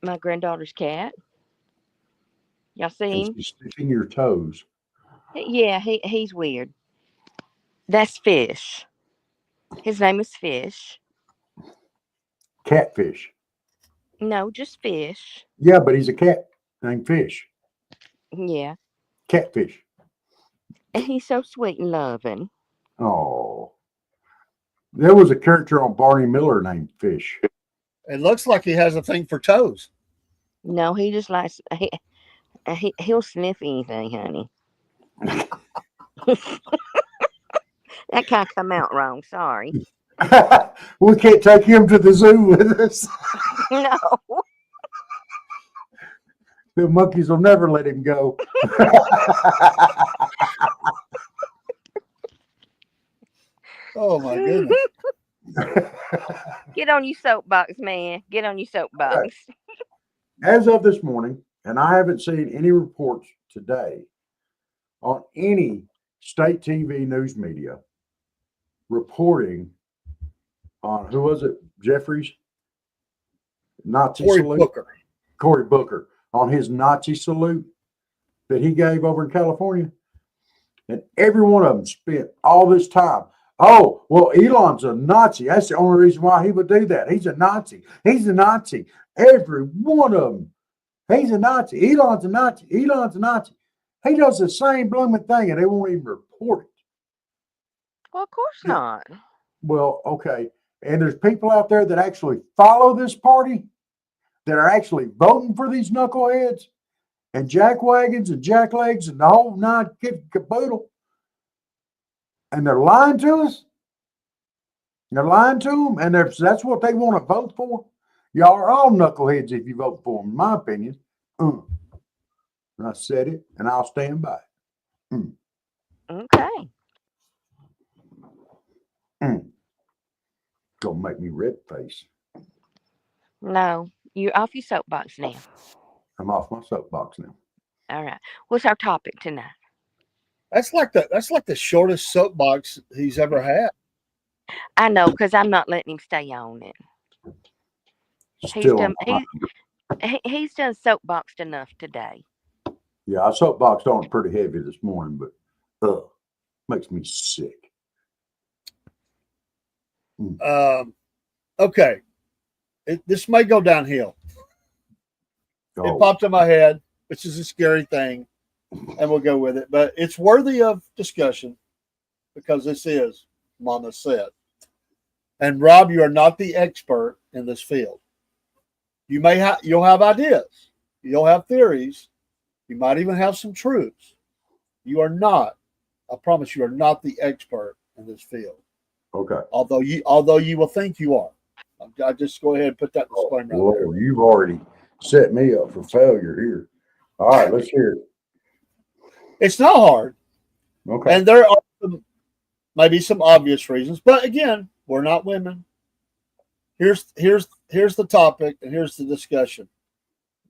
my granddaughter's cat. Y'all see And him? she's sticking your toes. Yeah, he's weird. That's Fish. His name is Fish. Catfish. No, just Fish. Yeah, but he's a cat named Fish. Yeah, Catfish. and he's so sweet and loving. Oh. There was a character on Barney Miller named Fish. It looks like he has a thing for toes. No, he just likes he'll sniff anything, honey. That kind of come out wrong. Sorry. We can't take him to the zoo with us. No. The monkeys will never let him go. Oh my goodness. Get on your soapbox, man. Get on your soapbox. As of this morning, and I haven't seen any reports today on any state TV news media reporting on who was it? Jeffries? Nazi Cory salute? Booker. Cory Booker on his Nazi salute that he gave over in California. And every one of them spent all this time. Oh, well, Elon's a Nazi. That's the only reason why he would do that. He's a Nazi. He's a Nazi. Every one of them. He's a Nazi. Elon's a Nazi. Elon's a Nazi. He does the same blooming thing and they won't even report it. Well, of course not. Well, okay. And there's people out there that actually follow this party, that are actually voting for these knuckleheads and jackwagons and jacklegs and the whole nine caboodle. And they're lying to us. They're lying to them, and that's what they want to vote for. Y'all are all knuckleheads if you vote for them, in my opinion. And I said it, and I'll stand by it. Okay. Gonna make me red face. No, you're off your soapbox now. I'm off my soapbox now. All right. What's our topic tonight? That's like the shortest soapbox he's ever had. I know, because I'm not letting him stay on it. Still on He's done soapboxed enough today. Yeah, I soapboxed on it pretty heavy this morning, but makes me sick. Okay. This may go downhill. Oh, It popped in my head, which is a scary thing, and we'll go with it. But it's worthy of discussion because this is Mama Said. And Rob, you are not the expert in this field. You'll have ideas, you'll have theories, you might even have some truths. You are not. I promise you are not the expert in this field. okay. Although you will think you are. I just go ahead and put that disclaimer out there. Lord, you've already set me up for failure here. All right, let's hear it. It's not hard. Okay. And there are maybe some obvious reasons, but again, we're not women. Here's the topic, and here's the discussion.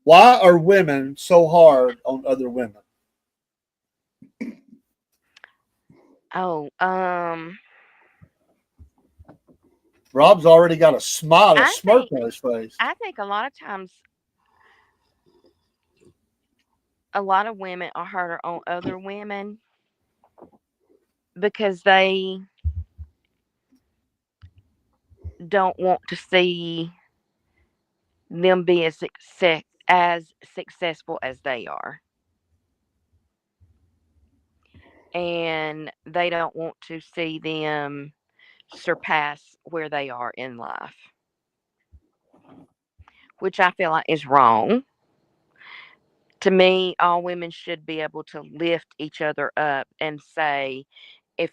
Why are women so hard on other women? Oh, Rob's already got a smile, a I smirk think- on his face. I think a lot of times a lot of women are harder on other women because they don't want to see them be as successful as they are. And they don't want to see them surpass where they are in life, which I feel like is wrong. To me, all women should be able to lift each other up and say, if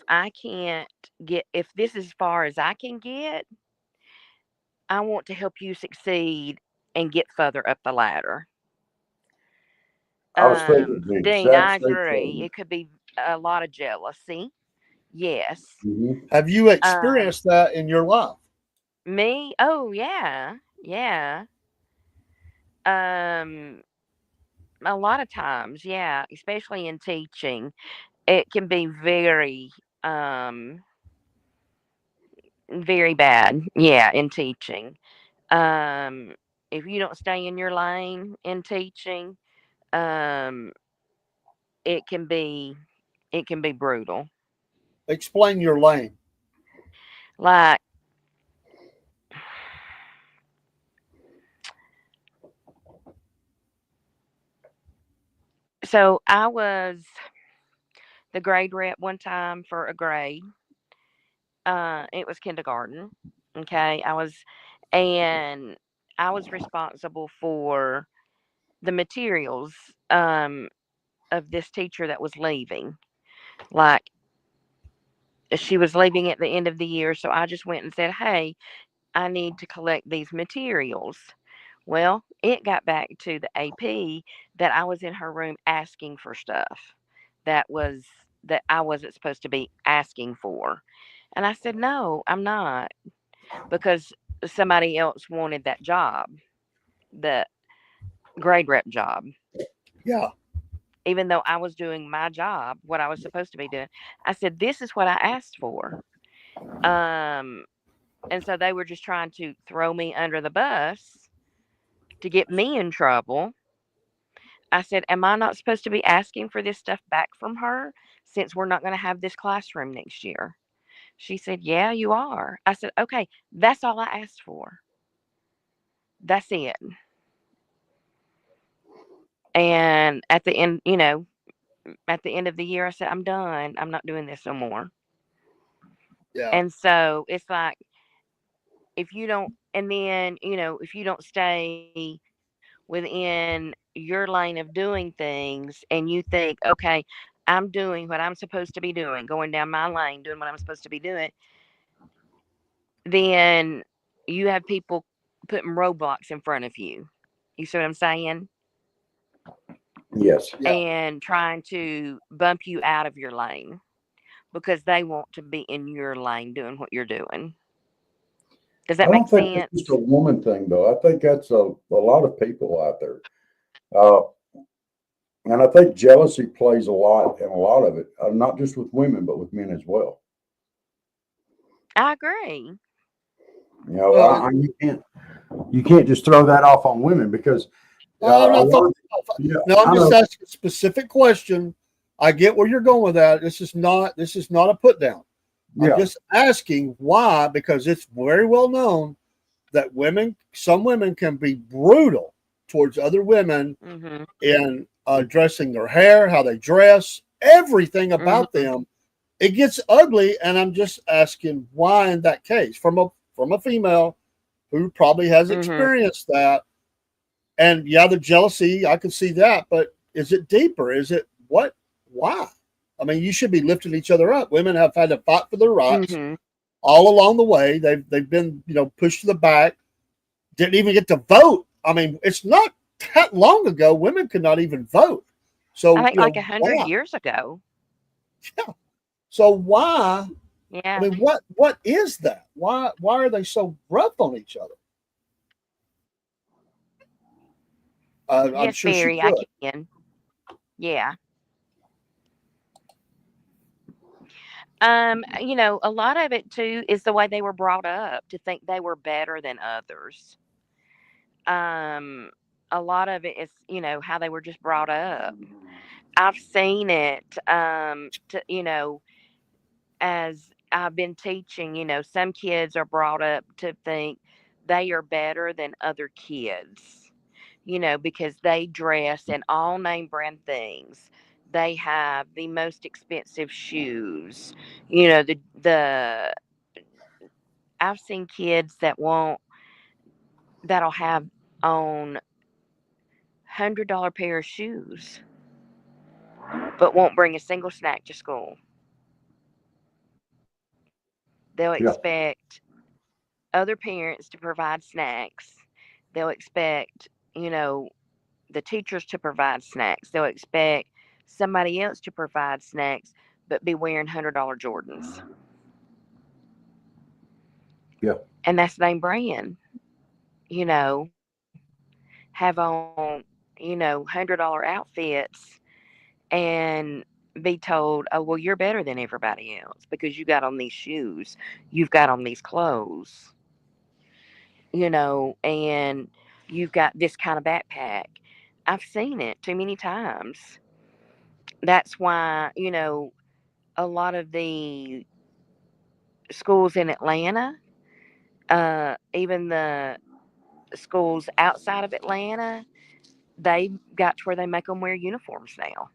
this is as far as I can get, I want to help you succeed and get further up the ladder. I was thinking the Dean, exact I same agree. thing. It could be a lot of jealousy. Yes. Mhm. Have you experienced that in your life? Me? Oh, yeah. Yeah. Um, a lot of times, yeah, especially in teaching, it can be um, very bad. Yeah, in teaching. Um, if you don't stay in your lane in teaching, um, it can be it can be brutal. Explain your lane. Like, so I was the grade rep one time for a grade. It was kindergarten. Okay, and I was responsible for the materials um, of this teacher that was leaving. Like, she was leaving at the end of the year, so I just went and said, "Hey, I need to collect these materials." Well, it got back to the AP that I was in her room asking for stuff that was that I wasn't supposed to be asking for. And I said, "No, I'm not," because somebody else wanted that job, the grade rep job. Yeah. Even though I was doing my job, what I was supposed to be doing. I said, "This is what I asked for." Um, and so they were just trying to throw me under the bus to get me in trouble. I said, "Am I not supposed to be asking for this stuff back from her since we're not going to have this classroom next year?" She said, "Yeah, you are." I said, "Okay, that's all I asked for. That's it." And at the end, at the end of the year, I said, "I'm done. I'm not doing this no more." Yeah. And so it's like, if you don't, and then, if you don't stay within your lane of doing things and you think, okay, I'm doing what I'm supposed to be doing, going down my lane, doing what I'm supposed to be doing, then you have people putting roadblocks in front of you. You see what I'm saying? Yes. Yeah. And trying to bump you out of your lane because they want to be in your lane doing what you're doing. Does I that make don't think that's just a sense? woman thing, though. I think that's a lot of people out there. Uh, and I think jealousy plays a lot in a lot of it, not just with women, but with men as well. I agree. Well, and You can't just throw that off on women because I'm a not lot throwing of, it off. yeah, No, I'm I just know. asking a specific question. I get where you're going with that. This is not a put down. I'm Yeah, just asking why, because it's very well known that some women can be brutal towards other women Mhm. in dressing their hair, how they dress, everything about Mhm. them. It gets ugly, and I'm just asking why in that case from a female who probably has Mhm. experienced that. And yeah, the jealousy, I can see that, but is it deeper? Is it what? Why? I mean, you should be lifting each other up. Women have had to fight for their rights Mhm. all along the way. They've been pushed to the back. Didn't even get to vote. I mean, it's not that long ago. Women could not even vote. I So think like 100 why? years ago. Yeah. So why? I Yeah. mean, what is that? Why are they so rough on each other? I'm Yes, sure she very. I could. can. Yeah. A lot of it too is the way they were brought up to think they were better than others. Um, a lot of it is, how they were just brought up. I've seen it, as I've been teaching, some kids are brought up to think they are better than other kids, because they dress in all name brand things. They have the most expensive shoes. The I've seen kids that'll have on $100 pair of shoes, but won't bring a single snack to school. They'll yeah. expect other parents to provide snacks. They'll expect, the teachers to provide snacks. They'll expect somebody else to provide snacks, but be wearing $100 Jordans. Yeah. And that's name brand. you know, have on, $100 outfits and be told, oh, well, you're better than everybody else because you got on these shoes, you've got on these clothes, and you've got this kind of backpack. I've seen it too many times. That's why, a lot of the schools in Atlanta, even the schools outside of Atlanta, they got to where they make them wear uniforms now.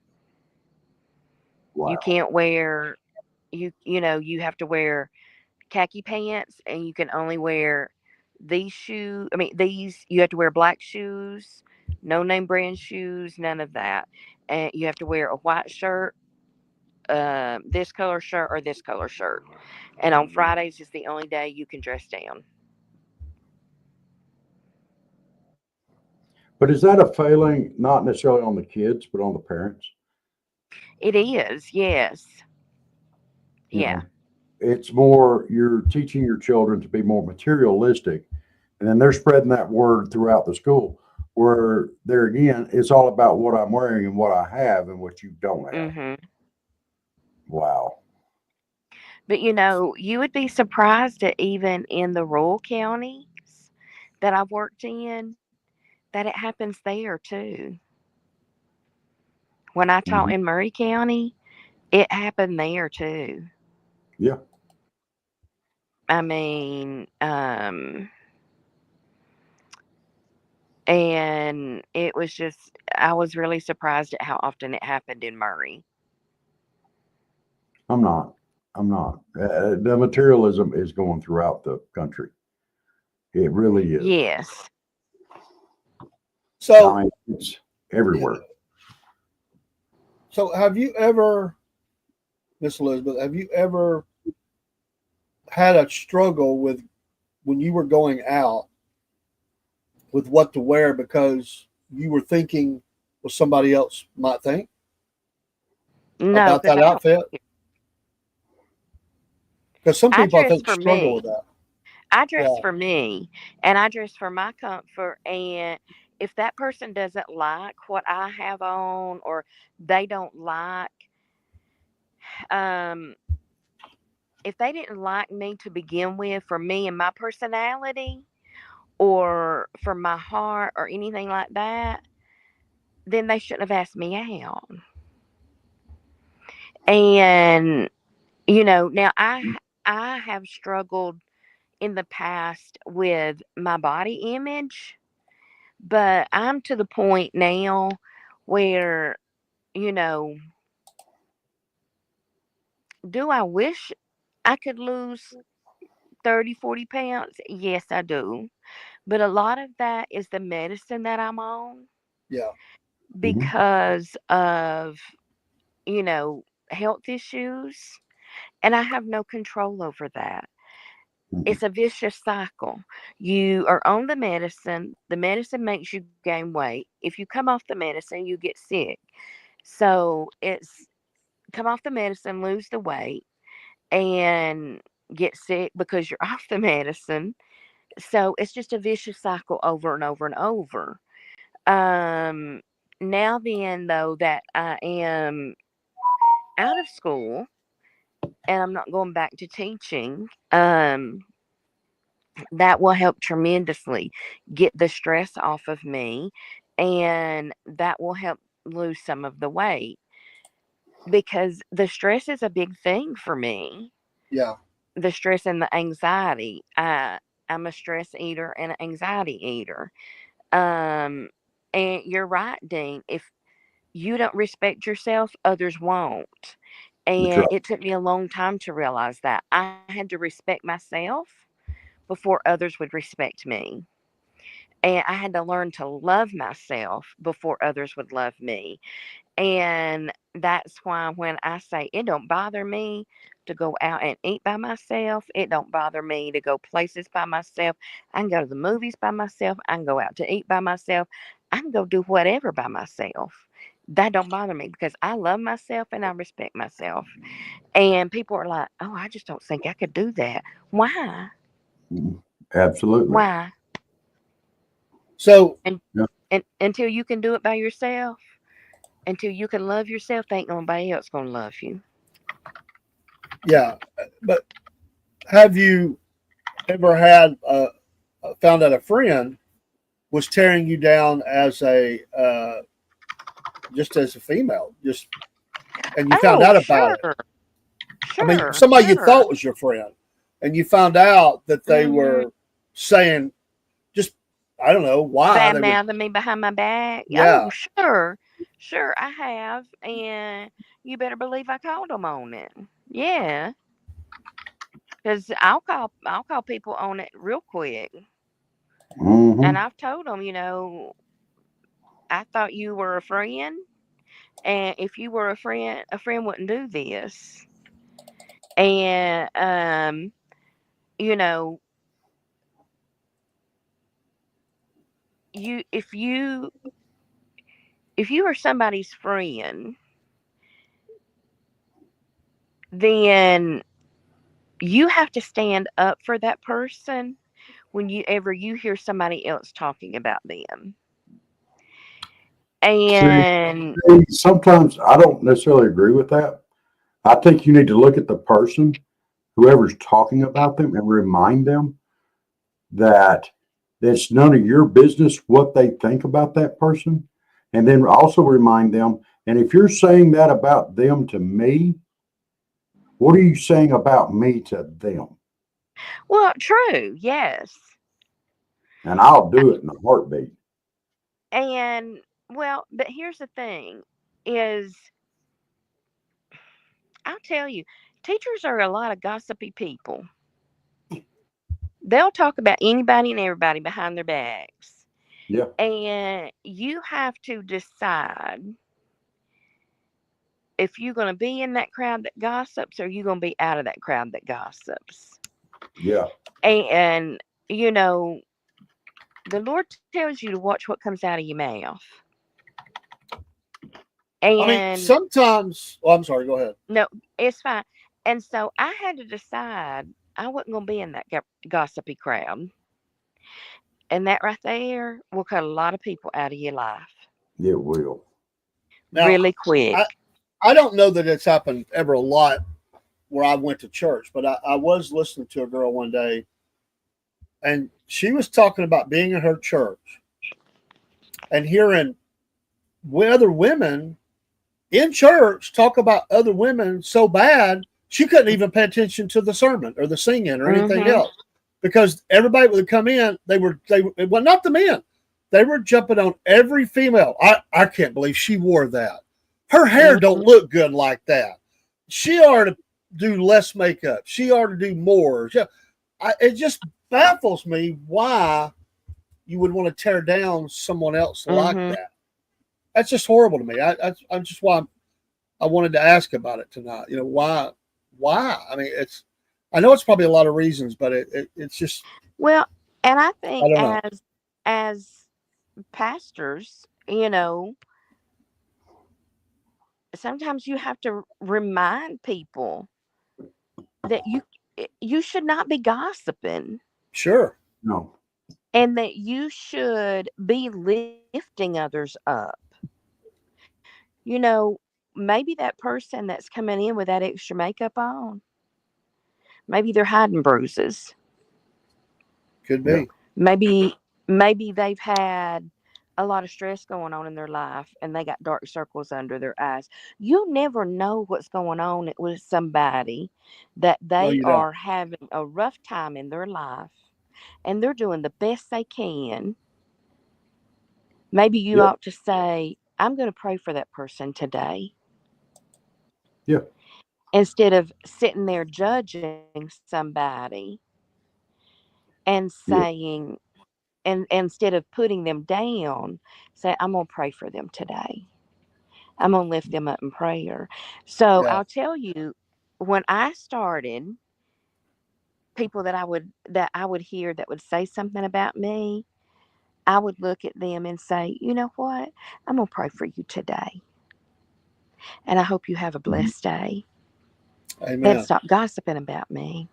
You Wow. can't wear you have to wear khaki pants, and you can only wear these shoes. I mean, these you have to wear black shoes, no name brand shoes, none of that. And you have to wear a white shirt, this color shirt, or this color shirt. And on Fridays is the only day you can dress down. But is that a failing, not necessarily on the kids, but on the parents? It is, yes, You yeah, know, it's more, you're teaching your children to be more materialistic, and then they're spreading that word throughout the school. Where there again, it's all about what I'm wearing and what I have and what you don't have. mhm. Wow. But you would be surprised that even in the rural counties that I've worked in, that it happens there too. When I taught Mhm. in Murray County, it happened there too. Yeah. I mean, and it was just, I was really surprised at how often it happened in Murray. I'm not. I'm not. The materialism is going throughout the country. It really is. Yes. So, I mean, it's everywhere. so have you ever, Miss Elizabeth, have you ever had a struggle with when you were going out with what to wear because you were thinking what somebody else might think No, about because that outfit? Because some I people I dress think for struggle me. with that. I dress Yeah, for me, and I dress for my comfort. And if that person doesn't like what I have on, or they don't like, um, if they didn't like me to begin with for me and my personality, or for my heart, or anything like that, then they shouldn't have asked me out. And now I have struggled in the past with my body image, but I'm to the point now where, you know, do I wish I could lose 30, 40 pounds? Yes, I do. But a lot of that is the medicine that I'm on yeah, Mhm. because of, you know, health issues, and I have no control over that. Mhm. It's a vicious cycle. You are on the medicine makes you gain weight. If you come off the medicine, you get sick. So it's come off the medicine, lose the weight, and get sick because you're off the medicine. So it's just a vicious cycle over and over and over. Um, Now then, though, that I am out of school and I'm not going back to teaching, that will help tremendously get the stress off of me, and that will help lose some of the weight because the stress is a big thing for me. yeah, The stress and the anxiety. I'm a stress eater and an anxiety eater. Um, and you're right, Dean. If you don't respect yourself, others won't. That's And right. it took me a long time to realize that. I had to respect myself before others would respect me. And I had to learn to love myself before others would love me. And that's why when I say it don't bother me to go out and eat by myself, it don't bother me to go places by myself. I can go to the movies by myself. I can go out to eat by myself. I can go do whatever by myself. That don't bother me because I love myself and I respect myself. And people are like, "Oh, I just don't think I could do that." Why? Mhm. Absolutely. Why? So And Yeah. and until you can do it by yourself, until you can love yourself, ain't nobody else gonna love you. yeah, but have you ever had found out a friend was tearing you down as a just as a female, just and you found Oh, out about it? sure, I mean, sure, somebody you sure. thought was your friend, and you found out that they Hmm. were saying just I don't know why Bad they would. mouthing me behind my back. Oh, Yeah, sure, sure, I have, and you better believe I called them on it. Yeah, because I'll call people on it real quick, and Hmm. I've told them, I thought you were a friend, and if you were a friend wouldn't do this. And you know, you if you are somebody's friend, then you have to stand up for that person when you hear somebody else talking about them. See, And sometimes I don't necessarily agree with that. I think you need to look at the person, whoever's talking about them, and remind them that it's none of your business what they think about that person. And then also remind them, and if you're saying that about them to me, what are you saying about me to them? well, true, yes. And I'll do it in a heartbeat. And well, but here's the thing is I'll tell you, teachers are a lot of gossipy people. They'll talk about anybody and everybody behind their backs. Yeah. And you have to decide if you're going to be in that crowd that gossips or you're going to be out of that crowd that gossips. Yeah. And, you know, the Lord tells you to watch what comes out of your mouth. I mean, And sometimes. Oh, I'm sorry. Go ahead. no, it's fine. And so I had to decide I wasn't going to be in that gossipy crowd. And that right there will cut a lot of people out of your life It will. Now, really quick. I don't know that it's happened ever a lot where I went to church, but I was listening to a girl one day, and she was talking about being in her church and hearing other women in church talk about other women so bad she couldn't even pay attention to the sermon or the singing or anything Hmm. else because everybody would come in. They well, not the men. They were jumping on every female. I can't believe she wore that. Her hair don't Hmm. look good like that. She ought to do less makeup. She ought to do more. It just baffles me why you would want to tear down someone else like Hmm. that. That's just horrible to me. I'm just why I wanted to ask about it tonight. You know, why? Why? I mean, I know it's probably a lot of reasons, but it's just, Well, and I I think don't know. as pastors, sometimes you have to remind people that you should not be gossiping Sure. No. and that you should be lifting others up. You know, maybe that person that's coming in with that extra makeup on, maybe they're hiding bruises. Could Yeah. be. Maybe they've had a lot of stress going on in their life and they got dark circles under their eyes. You never know what's going on with somebody that No, they you don't. are having a rough time in their life and they're doing the best they can. Maybe you Yeah. ought to say, I'm going to pray for that person today Yeah. instead of sitting there judging somebody and Yeah. saying, and instead of putting them down, say, I'm going to pray for them today. I'm going to lift them up in prayer. So Yeah. I'll tell you, when I started, people that I would hear that would say something about me, I would look at them and say, you know what? I'm going to pray for you today. And I hope you have a Mhm. blessed day. Then Amen. stop gossiping about me.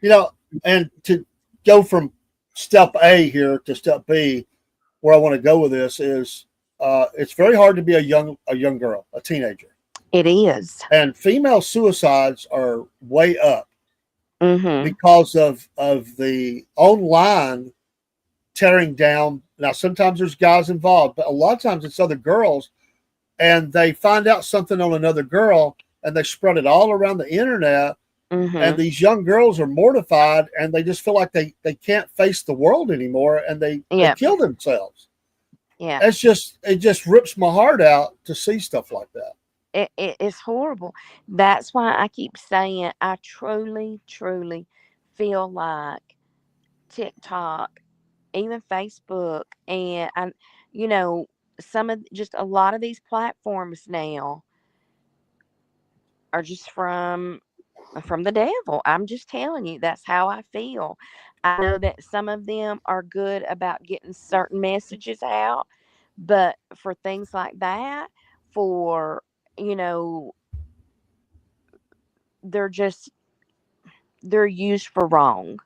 You know, and to go from step A here to step B, where I want to go with this is it's very hard to be a young girl, a teenager, It is. and female suicides are way up Mm-hmm. because of the online tearing down. Now, sometimes there's guys involved, but a lot of times it's other girls, and they find out something on another girl, and they spread it all around the internet. Mm-hmm. And these young girls are mortified, and they just feel like they can't face the world anymore, and they kill themselves. Yeah. It just rips my heart out to see stuff like that. It's horrible. That's why I keep saying I truly, truly feel like TikTok, even Facebook, and just a lot of these platforms now are just from the devil. I'm just telling you, that's how I feel. I know that some of them are good about getting certain messages out, but for things like that, for you know they're used for wrong,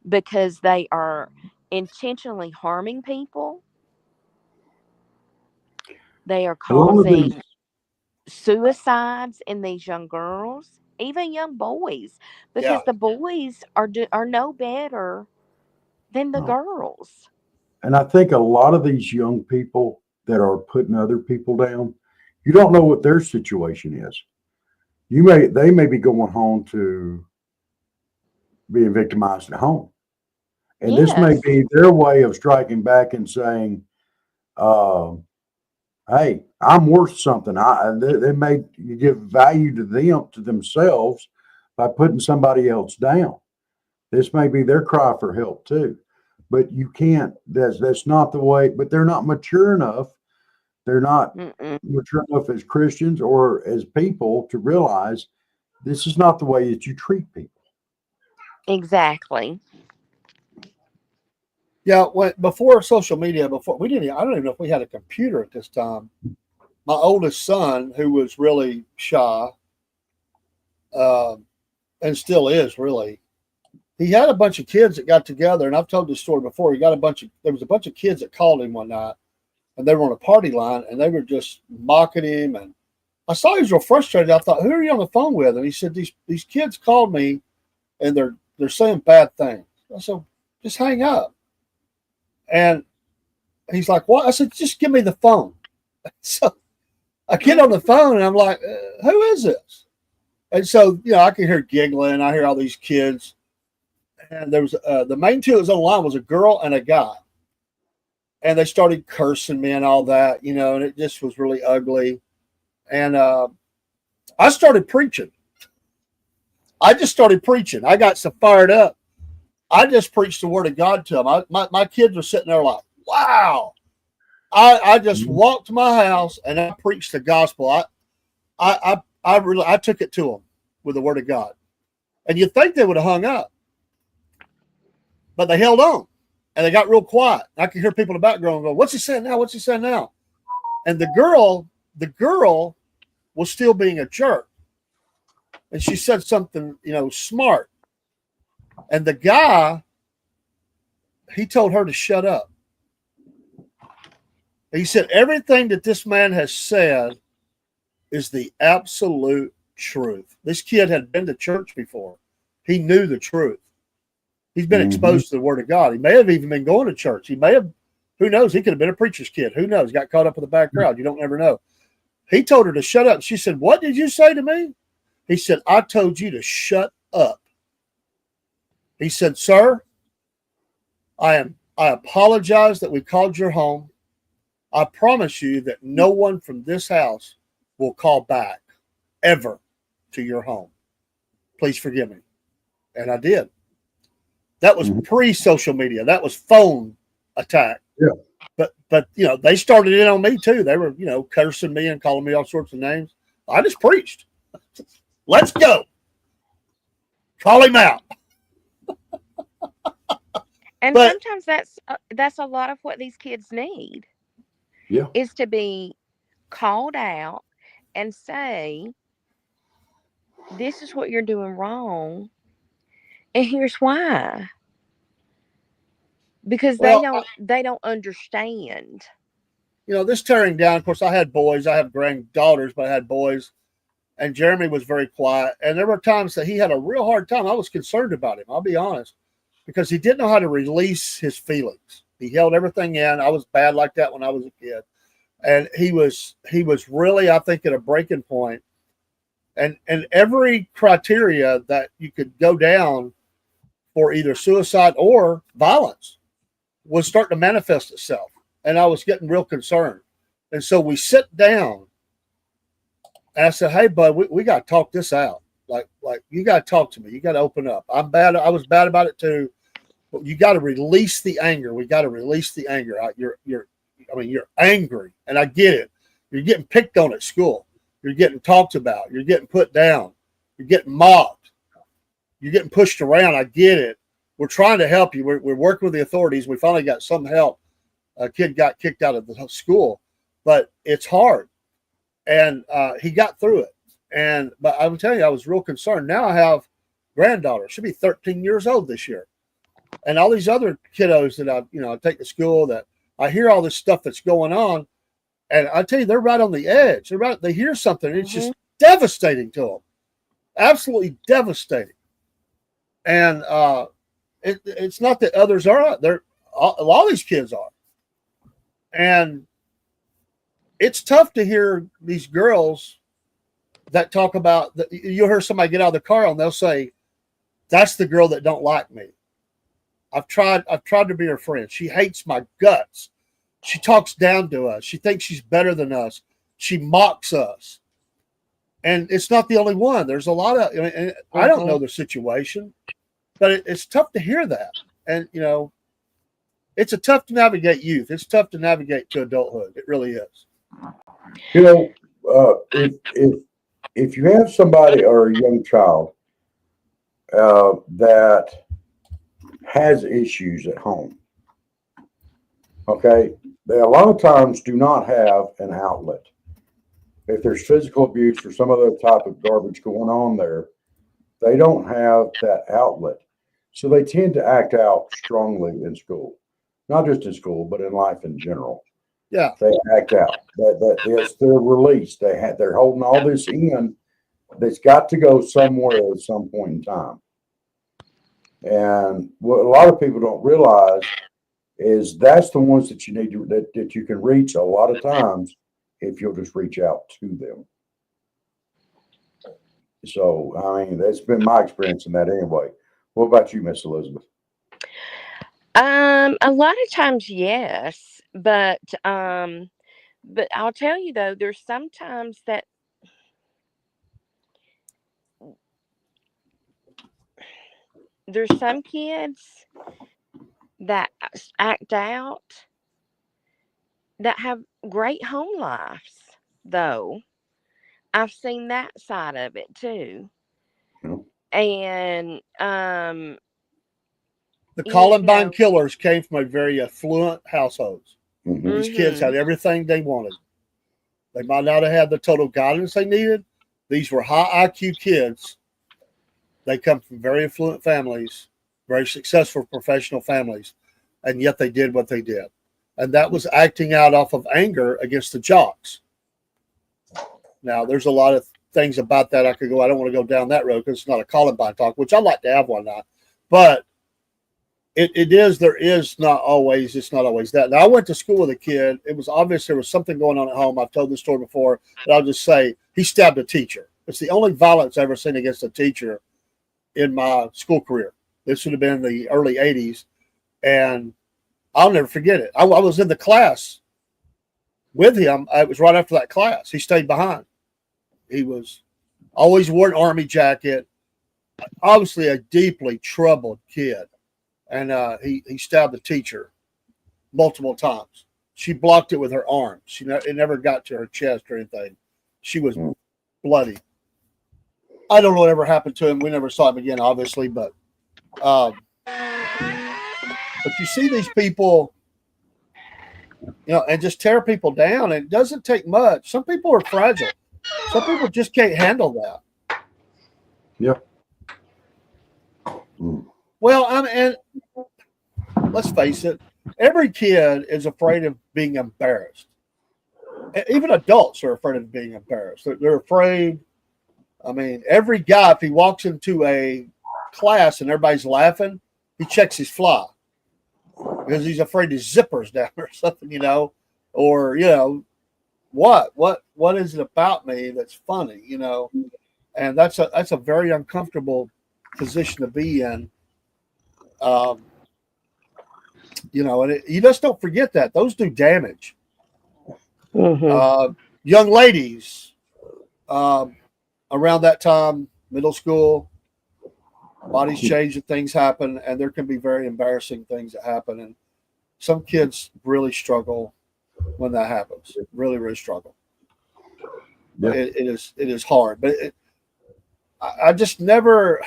because they are intentionally harming people. They are A lot of these, causing suicides in these young girls, even young boys, Yeah. because the boys are no better than the no. girls. And I think a lot of these young people that are putting other people down, you don't know what their situation is. They may be going home to being victimized at home. And this may Yes. be their way of striking back and saying, uh, hey, I'm worth something. They may give value to themselves by putting somebody else down. This may be their cry for help too. But you can't, that's not the way, but they're not mature enough. They're not Mm-mm. mature enough as Christians or as people to realize this is not the way that you treat people. Exactly. Yeah, before social media, before we didn't, I don't even know if we had a computer at this time. My oldest son, who was really shy, and still is really, he had a bunch of kids that got together, and I've told this story before. There was a bunch of kids that called him one night, and they were on a party line, and they were just mocking him. And I saw he was real frustrated. I thought, who are you on the phone with? And he said, these kids called me, and they're saying bad things. I said, just hang up. And he's like, what? I said, just give me the phone. So I get on the phone, and I'm like, who is this? And so, I can hear giggling. I hear all these kids. And there was the main two that was on the line was a girl and a guy. And they started cursing me and all that, and it just was really ugly. And I started preaching. I just started preaching. I got so fired up. I just preached the word of God to them. My kids were sitting there like, wow. I just walked to my house and I preached the gospel. I took it to them with the word of God. And you'd think they would have hung up, but they held on and they got real quiet. I could hear people in the background go, what's he saying now? What's he saying now? And the girl was still being a jerk. And she said something, smart. And the guy, he told her to shut up. He said, everything that this man has said is the absolute truth. This kid had been to church before. He knew the truth. He's been exposed to the word of God. He may have even been going to church. He may have, who knows? He could have been a preacher's kid. Who knows? Got caught up in the bad crowd. You don't ever know. He told her to shut up. She said, what did you say to me? He said, I told you to shut up. He said, sir, I apologize that we called your home. I promise you that no one from this house will call back ever to your home. Please forgive me. And I did. That was pre-social media. That was phone attack. Yeah. But they started in on me too. They were, cursing me and calling me all sorts of names. I just preached. Let's go. Call him out. And sometimes that's a lot of what these kids need. Yeah. Is to be called out and say, this is what you're doing wrong, and here's why. because Well, they don't understand. this tearing down, of course, I had boys. I have granddaughters, but I had boys. And Jeremy was very quiet. And there were times that he had a real hard time. I was concerned about him, I'll be honest, because he didn't know how to release his feelings. He held everything in. I was bad like that when I was a kid. And he was really, I think, at a breaking point. And every criteria that you could go down for either suicide or violence was starting to manifest itself. And I was getting real concerned. And so we sit down and I said, hey, bud, we got to talk this out. Like you got to talk to me. You got to open up. I'm bad. I was bad about it too. But you got to release the anger. We got to release the anger. You're angry. And I get it. You're getting picked on at school. You're getting talked about. You're getting put down. You're getting mocked. You're getting pushed around. I get it. We're trying to help you. We're working with the authorities. We finally got some help. A kid got kicked out of the school, but it's hard. And he got through it. But I will tell you, I was real concerned. Now I have granddaughter. She'll be 13 years old this year. And all these other kiddos that I take to school, that I hear all this stuff that's going on. And I tell you, they're right on the edge. They hear something. And it's just devastating to them. Absolutely devastating. And it's not that others aren't. A lot of these kids are. And it's tough to hear these girls that talk about that. You'll hear somebody get out of the car and they'll say, that's the girl that don't like me. I've tried to be her friend. She hates my guts. She talks down to us. She thinks she's better than us. She mocks us. And it's not the only one. There's a lot of, I don't know the situation, but it's tough to hear that. And, it's a tough to navigate youth. It's tough to navigate to adulthood. It really is. If you have somebody or a young child that has issues at home, okay, they a lot of times do not have an outlet. If there's physical abuse or some other type of garbage going on there, they don't have that outlet. So they tend to act out strongly in school, not just in school, but in life in general. Yeah. They act out. It's their release. They're holding all this in that's got to go somewhere at some point in time. And what a lot of people don't realize is that's the ones that you need to, that you can reach a lot of times if you'll just reach out to them. So, I mean, that's been my experience in that anyway. What about you, Miss Elizabeth? A lot of times, yes, but I'll tell you though, there's sometimes that there's some kids that act out that have great home lives, though. I've seen that side of it too. Yeah. And The Columbine killers came from a very affluent households. Mm-hmm. These kids had everything they wanted. They might not have had the total guidance they needed. These were high IQ kids. They come from very affluent families, very successful professional families, and yet they did what they did. And that was acting out off of anger against the jocks. Now, there's a lot of things about that I could go. I don't want to go down that road because it's not a Columbine talk, which I'd like to have one now. But it's not always that. Now, I went to school with a kid. It was obvious there was something going on at home. I've told this story before, but I'll just say he stabbed a teacher. It's the only violence I've ever seen against a teacher in my school career. This would have been in the early 80s. And I'll never forget it. I was in the class with him. It was right after that class. He stayed behind. He was always wore an army jacket. Obviously a deeply troubled kid. And he stabbed the teacher multiple times. She blocked it with her arm. It never got to her chest or anything. She was bloody. I don't know what ever happened to him. We never saw him again, obviously, but you see these people, and just tear people down. And it doesn't take much. Some people are fragile. Some people just can't handle that. Yeah. Well, and let's face it, every kid is afraid of being embarrassed. Even adults are afraid of being embarrassed. They're afraid. I mean, every guy, if he walks into a class and everybody's laughing, he checks his fly because he's afraid his zipper's down or something, you know, or, you know, what is it about me that's funny, you know? And that's a very uncomfortable position to be in. You know, and you just don't forget that those do damage. Mm-hmm. Young ladies, around that time, middle school, bodies change and things happen, and there can be very embarrassing things that happen. And some kids really struggle when that happens. Really, really struggle. Yeah. It is hard, but I just never.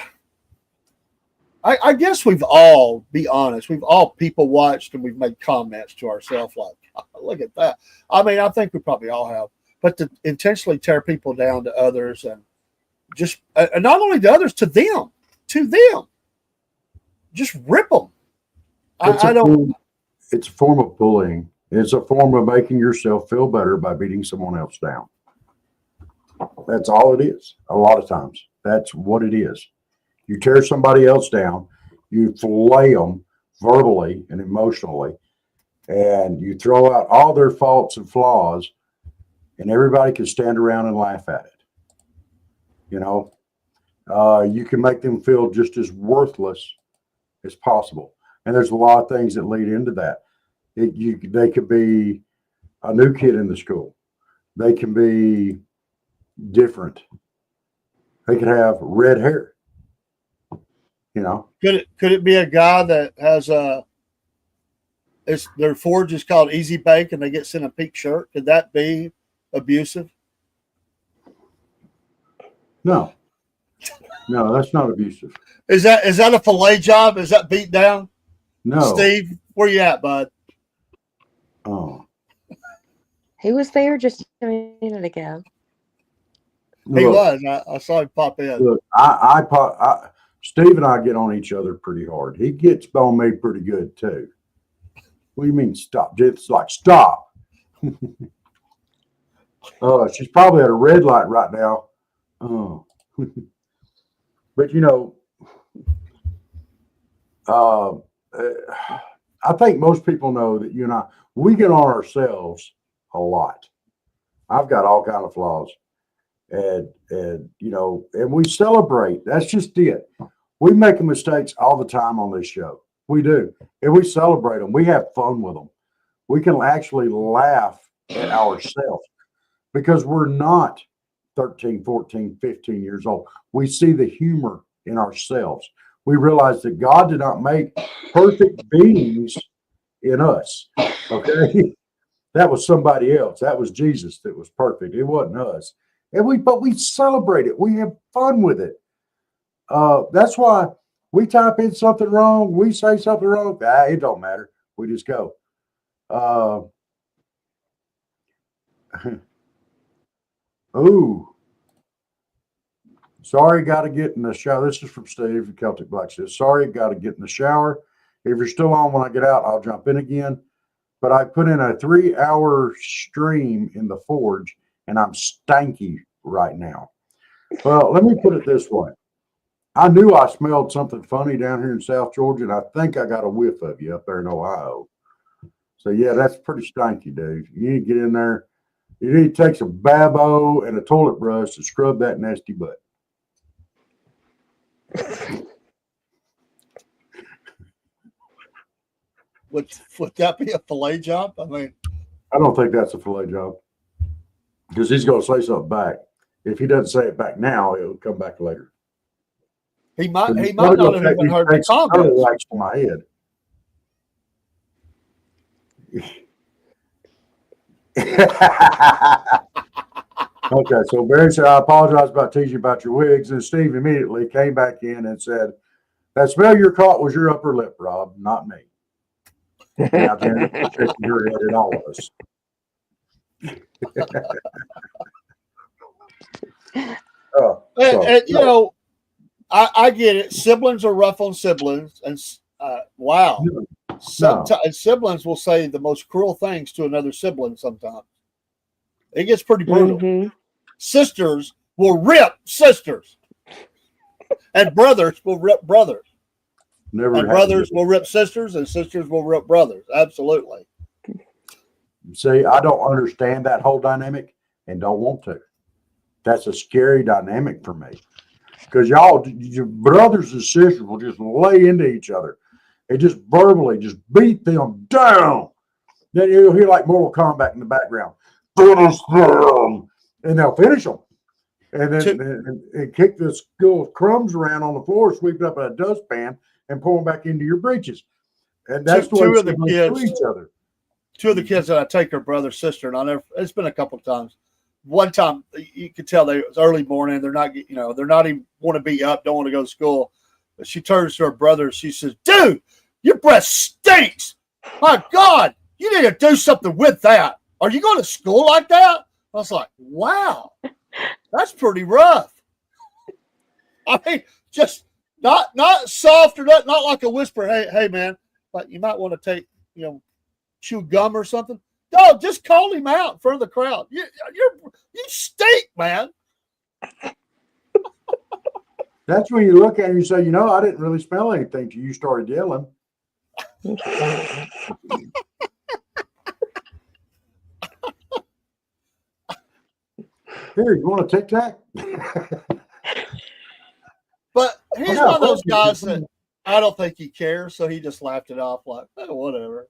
I guess we've all, be honest, we've all people watched and we've made comments to ourselves like, oh, look at that. I mean, I think we probably all have, but to intentionally tear people down to others and just, and not only to others, to them, just rip them. I don't. It's a form of bullying. It's a form of making yourself feel better by beating someone else down. That's all it is. A lot of times, that's what it is. You tear somebody else down, you fillet them verbally and emotionally, and you throw out all their faults and flaws, and everybody can stand around and laugh at it. You know, you can make them feel just as worthless as possible. And there's a lot of things that lead into that. They could be a new kid in the school. They can be different. They could have red hair. You know, could it be a guy that has their forge is called Easy Bake and they get sent a pink shirt? Could that be abusive? No, that's not abusive. Is that a fillet job? Is that beat down? No, Steve, where you at, bud? Oh, He was there just a minute ago. He look, was. I saw him pop in. Look, Steve and I get on each other pretty hard. He gets on me pretty good too. What do you mean stop? It's like stop. She's probably at a red light right now. Oh, but you know, I think most people know that you and I, we get on ourselves a lot. I've got all kind of flaws. And you know, and we celebrate. That's just it. We make mistakes all the time on this show. We do. And we celebrate them. We have fun with them. We can actually laugh at ourselves because we're not 13, 14, 15 years old. We see the humor in ourselves. We realize that God did not make perfect beings in us. Okay. That was somebody else. That was Jesus that was perfect. It wasn't us. But we celebrate it. We have fun with it. That's why we type in something wrong. We say something wrong. It don't matter. We just go. Ooh. Sorry, got to get in the shower. This is from Steve, the Celtic Black says, sorry, got to get in the shower. If you're still on when I get out, I'll jump in again. But I put in a 3-hour stream in the forge, and I'm stanky right now. Well, let me put it this way. I knew I smelled something funny down here in South Georgia, and I think I got a whiff of you up there in Ohio. So, yeah, that's pretty stanky, dude. You need to get in there. You need to take some Babo and a toilet brush to scrub that nasty butt. Would that be a fillet job? I mean, I don't think that's a fillet job because he's going to say something back. If he doesn't say it back now, it will come back later. He might not have even heard the comments. Right to my head. Okay, so Barry said, I apologize about teasing about your wigs. And Steve immediately came back in and said, that smell you caught was your upper lip, Rob, not me. Now, Janet, shaking your head at all of us. You know, I get it. Siblings are rough on siblings. And wow. Sometimes siblings will say the most cruel things to another sibling sometimes. It gets pretty brutal. Mm-hmm. Sisters will rip sisters. And brothers will rip brothers. Never And happened brothers to- will rip sisters, and sisters will rip brothers. Absolutely. See, I don't understand that whole dynamic and don't want to. That's a scary dynamic for me. Because y'all, your brothers and sisters will just lay into each other and just verbally just beat them down. Then you'll hear like Mortal Kombat in the background. Finish them. And they'll finish them. And then and kick the little crumbs around on the floor, sweep it up in a dustpan, and pull them back into your breeches. And that's the way Two of the siblings kids- do each other. Two of the kids that I take are brother, sister, and it's been a couple of times. One time you could tell it was early morning. They're not even want to be up, don't want to go to school. But she turns to her brother. She says, "Dude, your breath stinks. My God, you need to do something with that. Are you going to school like that?" I was like, "Wow, that's pretty rough." I mean, just not soft or not like a whisper. Hey, man, like you might want to take, chew gum or something. No, just call him out in front of the crowd. You stink, man. That's when you look at him and you say, I didn't really smell anything till you started yelling. Here, you want a Tic Tac? But he's Yeah, one of those okay. guys that I don't think he cares, so he just laughed it off like, whatever.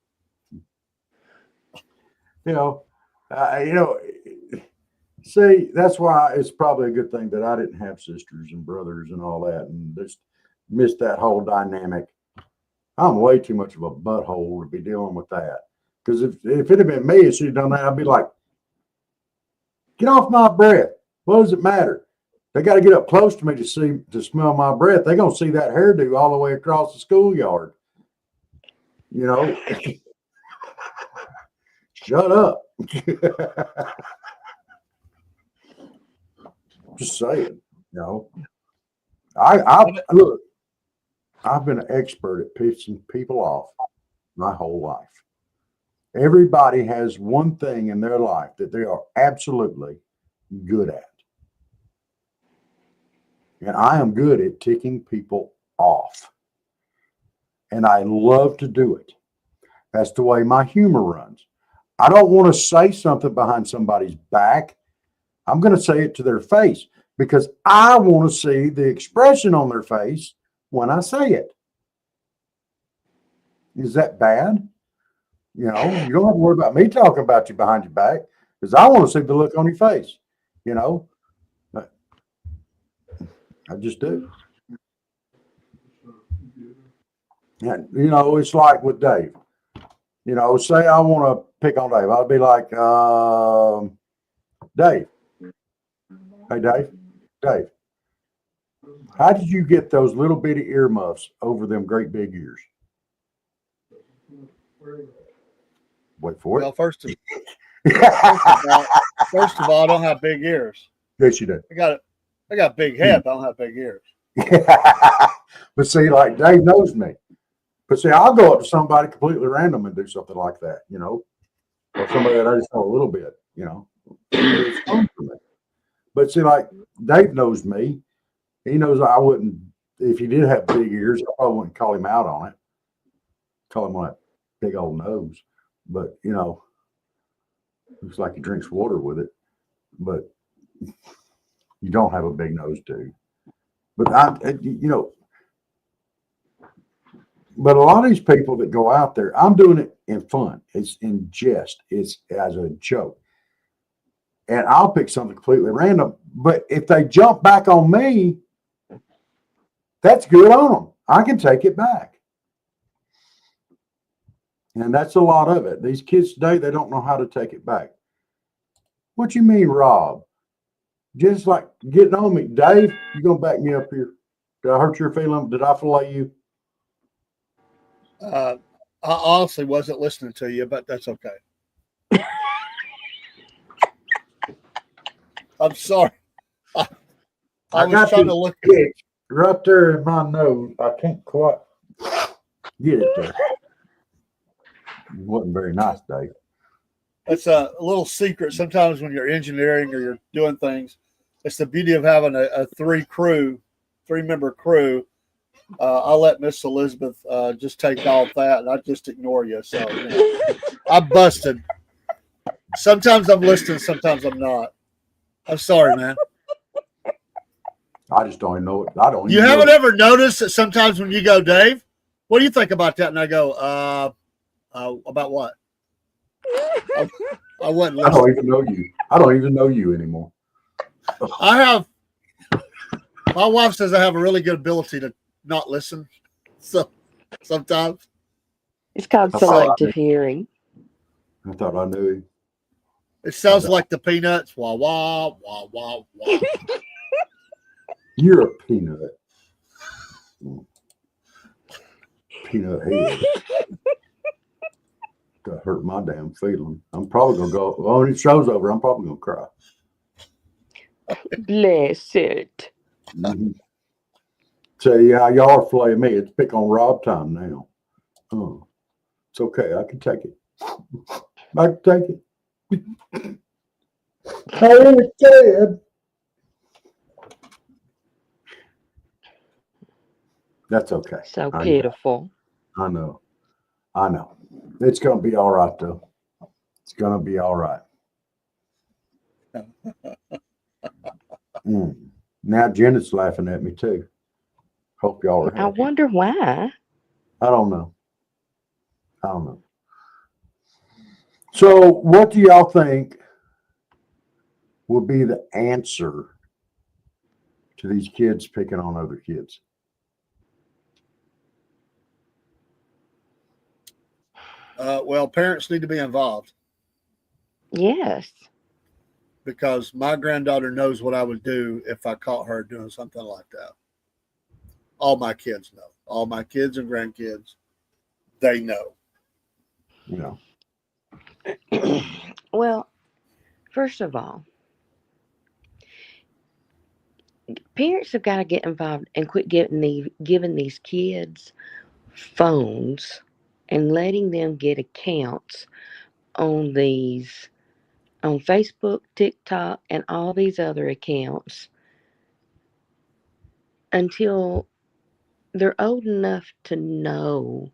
See, that's why it's probably a good thing that I didn't have sisters and brothers and all that, and just missed that whole dynamic. I'm way too much of a butthole to be dealing with that. Because if it had been me and she'd done that, I'd be like, get off my breath. What does it matter? They got to get up close to me to smell my breath. They're going to see that hairdo all the way across the schoolyard. Shut up. Just saying, I look, I've been an expert at pissing people off my whole life. Everybody has one thing in their life that they are absolutely good at. And I am good at ticking people off. And I love to do it. That's the way my humor runs. I don't want to say something behind somebody's back. I'm going to say it to their face because I want to see the expression on their face when I say it. Is that bad? You don't have to worry about me talking about you behind your back because I want to see the look on your face. I just do. And, it's like with Dave. Say I want to pick on Dave. I'll be like, Dave. Hey, Dave. How did you get those little bitty earmuffs over them great big ears? Wait for Well, it. first of all, I don't have big ears. Yes, you do. I got a big head, but I don't have big ears. But see, like Dave knows me. But see, I'll go up to somebody completely random and do something like that, or somebody that I just know a little bit, It's fun for me. But see, like Dave knows me. He knows I wouldn't, if he did have big ears, I probably wouldn't call him out on it. Call him on that big old nose. But, looks like he drinks water with it. But you don't have a big nose, dude. But but a lot of these people that go out there, I'm doing it in fun. It's in jest. It's as a joke. And I'll pick something completely random. But if they jump back on me, that's good on them. I can take it back. And that's a lot of it. These kids today, they don't know how to take it back. What you mean, Rob? Just like getting on me. Dave, you going to back me up here? Did I hurt your feeling? Did I fillet you? I honestly wasn't listening to you, but that's okay. I'm sorry. I was trying to look at it right there in my nose. I can't quite get it there. wasn't very nice, Dave. It's a little secret. Sometimes when you're engineering or you're doing things, it's the beauty of having a three-member crew. I'll let Miss Elizabeth just take all that, and I just ignore you. So I'm busted. Sometimes I'm listening, sometimes I'm not. I'm sorry, man. I just don't even know it. I don't. You even haven't know ever noticed that sometimes when you go, Dave, what do you think about that? And I go, about what? I wasn't I don't listening. even know you. I don't even know you anymore. My wife says I have a really good ability to not listen. So sometimes. It's called I thought I selective hearing. I thought I knew him. It sounds like the Peanuts. Wah, wah, wah, wah, wah. You're a peanut. Peanut head. That hurt my damn feeling. I'm probably gonna go. Well, when the show's over, I'm probably gonna cry. Bless it. Mm-hmm. So yeah, y'all are flaying me. It's pick on Rob time now. Oh, it's okay. I can take it. I can take it. I really can. That's okay. So I know. pitiful. I know. I know. It's gonna be all right though. It's gonna be all right. Mm. Now Janet's laughing at me too. Hope y'all are I happy. wonder why. I don't know. I don't know. So, what do y'all think will be the answer to these kids picking on other kids? Well, parents need to be involved Yes. because my granddaughter knows what I would do if I caught her doing something like that. All my kids know. All my kids and grandkids, they know. You know, Well, first of all, parents have got to get involved and quit giving these kids phones and letting them get accounts on Facebook, TikTok, and all these other accounts until they're old enough to know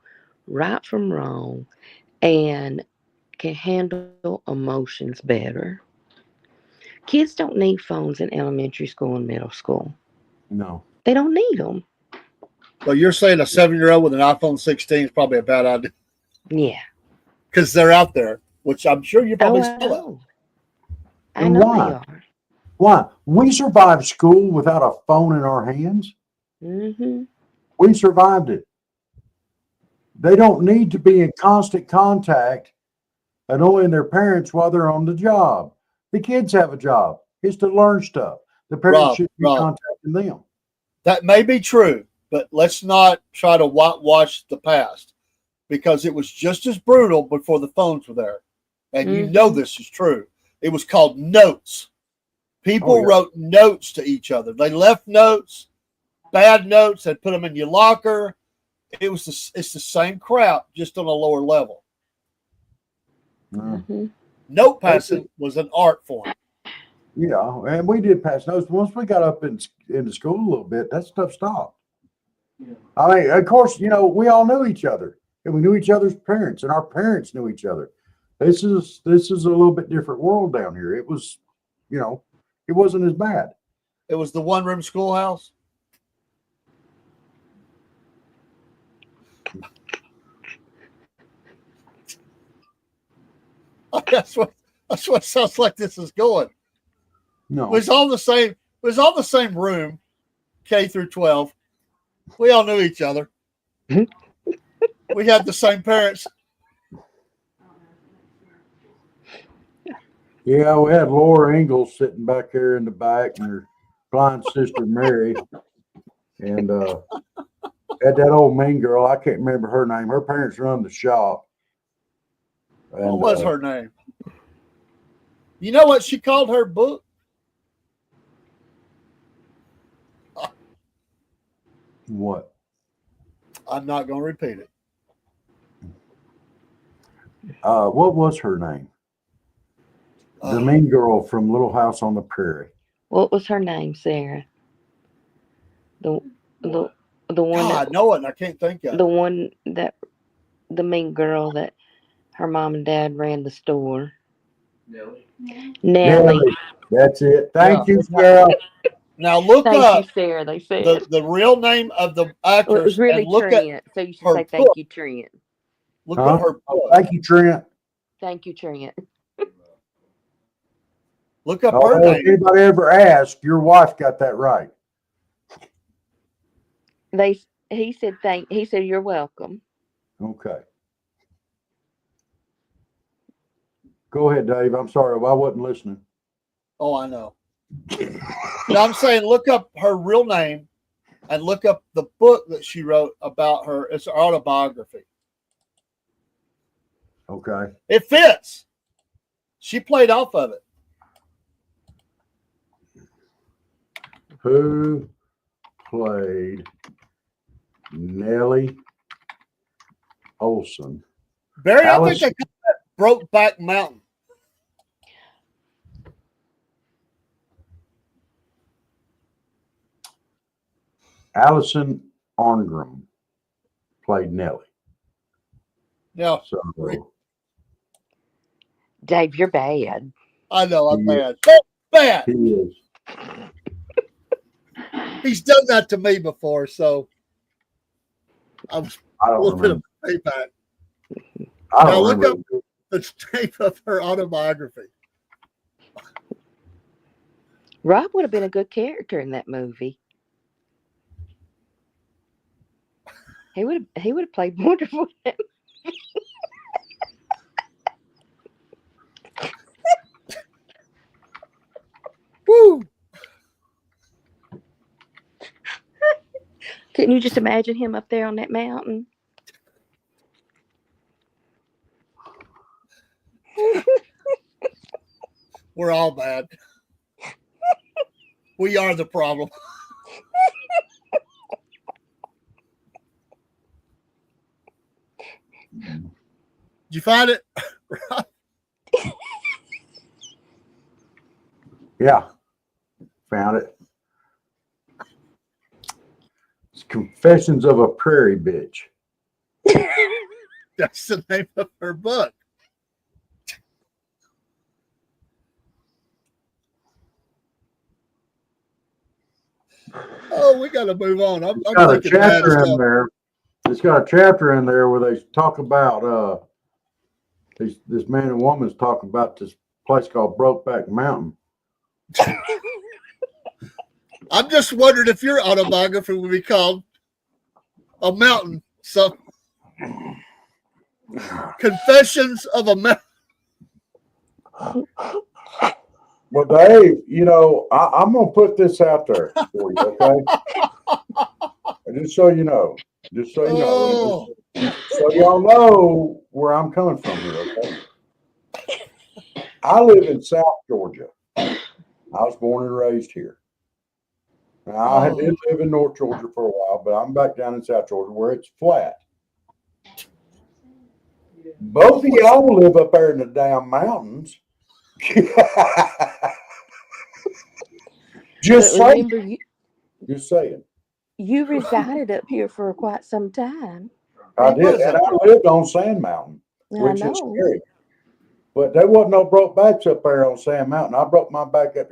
right from wrong and can handle emotions better. Kids don't need phones in elementary school and middle school. no. They don't need them. So you're saying a 7-year-old with an iPhone 16 is probably a bad idea Yeah. because they're out there, which I'm sure you Oh, probably I saw that. know. I And know they why? are. Why? We survived school without a phone in our hands. Mm-hmm. We survived it. They don't need to be in constant contact annoying their parents while they're on the job. The kids have a job. It's to learn stuff. The parents should be Rob, contacting them. that may be true, but let's not try to whitewash the past because it was just as brutal before the phones were there. And you know Mm-hmm. this is true. It was called notes. People Oh, yeah. wrote notes to each other. They left notes, bad notes. They put them in your locker. It's the same crap, just on a lower level. Mm. Mm-hmm. Note passing was an art form. Yeah, and we did pass notes. Once we got up into school a little bit, that stuff stopped. I mean, of course, we all knew each other, and we knew each other's parents, and our parents knew each other. This is a little bit different world down here. It was, it wasn't as bad. It was the one-room schoolhouse. That's what sounds like this is going. It No, was all the same. It was all the same room, K through 12. We all knew each other. We had the same parents. yeah, we had Laura Ingalls sitting back there in the back, and her blind sister Mary, and had that old mean girl. I can't remember her name. Her parents run the shop. What And was her name? You know what she called her book? what? I'm not going to repeat it. What was her name? The Uh, mean girl from Little House on the Prairie. What was her name, Sarah? The the the one God, no one. I can't think of. the one that the mean girl that her mom and dad ran the store. Nellie. Nellie. That's it. Thank you, Sarah. Now look Thank up you, Sarah. They said. the real name of the Well, it actress was really and look at Trent, so you should her say thank book. you, Trent. Look Huh? at her Oh, book. thank you, Trent. Thank you, Trent. Look up her Oh, if name. anybody ever asked, your wife got that right. He said you're welcome. Okay. Go ahead, Dave. I'm sorry. I wasn't listening. Oh, I know. No, I'm saying look up her real name and look up the book that she wrote about her. It's her autobiography. Okay. It fits. She played off of it. Who played Nellie Olson? Barry, I Alice- think they call that Brokeback Mountain. Allison Arngrim played Nellie. Yeah, So Dave, you're bad. I know. I'm Yeah. bad. Bad. he is. He's done that to me before, so I was I a don't little bit of remember. payback. I Now don't look remember. up the name of her autobiography. Rob would have been a good character in that movie. He would have played wonderful. Woo! Couldn't you just imagine him up there on that mountain? We're all bad. We are the problem. Did you find it? Yeah. Found it. It's Confessions of a Prairie Bitch. That's the name of her book. Oh, we got to move on. I'm It's got a thinking bad chapter in stuff. there. It's got a chapter in there where they talk about this man and woman's talking about this place called Brokeback Mountain. I'm just wondering if your autobiography would be called A Mountain. So, Confessions of a Mountain. Well, Dave, I'm going to put this out there for you, okay? Just so you know. Just so you know. Oh, So y'all know where I'm coming from here, okay? I live in South Georgia. I was born and raised here. Now, I did live in North Georgia for a while, but I'm back down in South Georgia where it's flat. Both of y'all live up there in the damn mountains. Just But saying. remember, Just saying. you resided up here for quite some time. I He did, was and up I lived on Sand Mountain, I which is know. scary. But there wasn't no broke backs up there on Sand Mountain. I broke my back up.